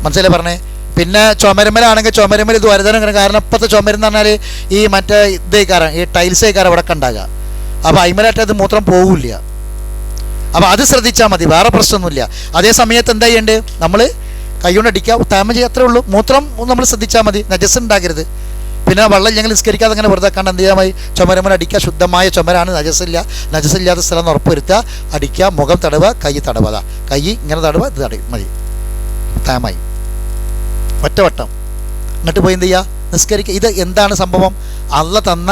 മനസ്സിലായി പറഞ്ഞേ. പിന്നെ ചുമരുമ്മലാണെങ്കിൽ ചുമരുമ്മൽ ഇത് വരുതാനും, കാരണം ഇപ്പോഴത്തെ ചുമരെന്ന് പറഞ്ഞാൽ ഈ മറ്റേ ഇതേക്കാരം, ഈ ടൈൽസേക്കാരം ഇവിടെ ഉണ്ടാകുക. അപ്പോൾ അയിമലായിട്ട് അത് മൂത്രം പോകില്ല. അപ്പോൾ അത് ശ്രദ്ധിച്ചാൽ മതി, വേറെ പ്രശ്നമൊന്നുമില്ല. അതേ സമയത്ത് എന്താ ചെയ്യേണ്ടത്? നമ്മൾ കൈ കൊണ്ട് അടിക്കുക, താമ ചെയ്യുക, അത്രേ ഉള്ളൂ. മൂത്രം നമ്മൾ ശ്രദ്ധിച്ചാൽ മതി, നജസ് ഉണ്ടാകരുത്. പിന്നെ വെള്ളം ഞങ്ങൾ നിസ്കരിക്കാതെ അങ്ങനെ വെറുതെ കണ്ട് എന്ത് ചെയ്യാൻ ചുമരമ്മൽ അടിക്കുക, ശുദ്ധമായ ചുമരാണ്, നജസില്ലാത്ത സ്ഥലം എന്ന് ഉറപ്പ് വരുത്തുക, അടിക്കുക, മുഖം തടവുക, കൈ തടവുക, അതാ കൈ ഇങ്ങനെ തടവുക, ഇത് തടയും മതി, താമായി ഒറ്റവട്ടം. എന്നിട്ട് പോയി എന്ത് ചെയ്യുക, നിസ്കരിക്കുക. ഇത് എന്താണ് സംഭവം? അള്ള തന്ന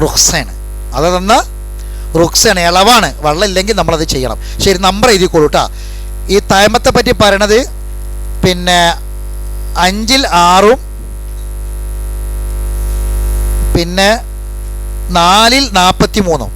റുഖ്സാണ്, അള്ള തന്ന റുഖ്സാണ്, ഇളവാണ്. വെള്ളം ഇല്ലെങ്കിൽ നമ്മളത് ചെയ്യണം. ശരി, നമ്പർ എഴുതിക്കോളൂ കേട്ടോ. ഈ തയമത്തെ പറ്റി പറയണത് പിന്നെ 5-ൽ 6 പിന്നെ 4-ൽ 43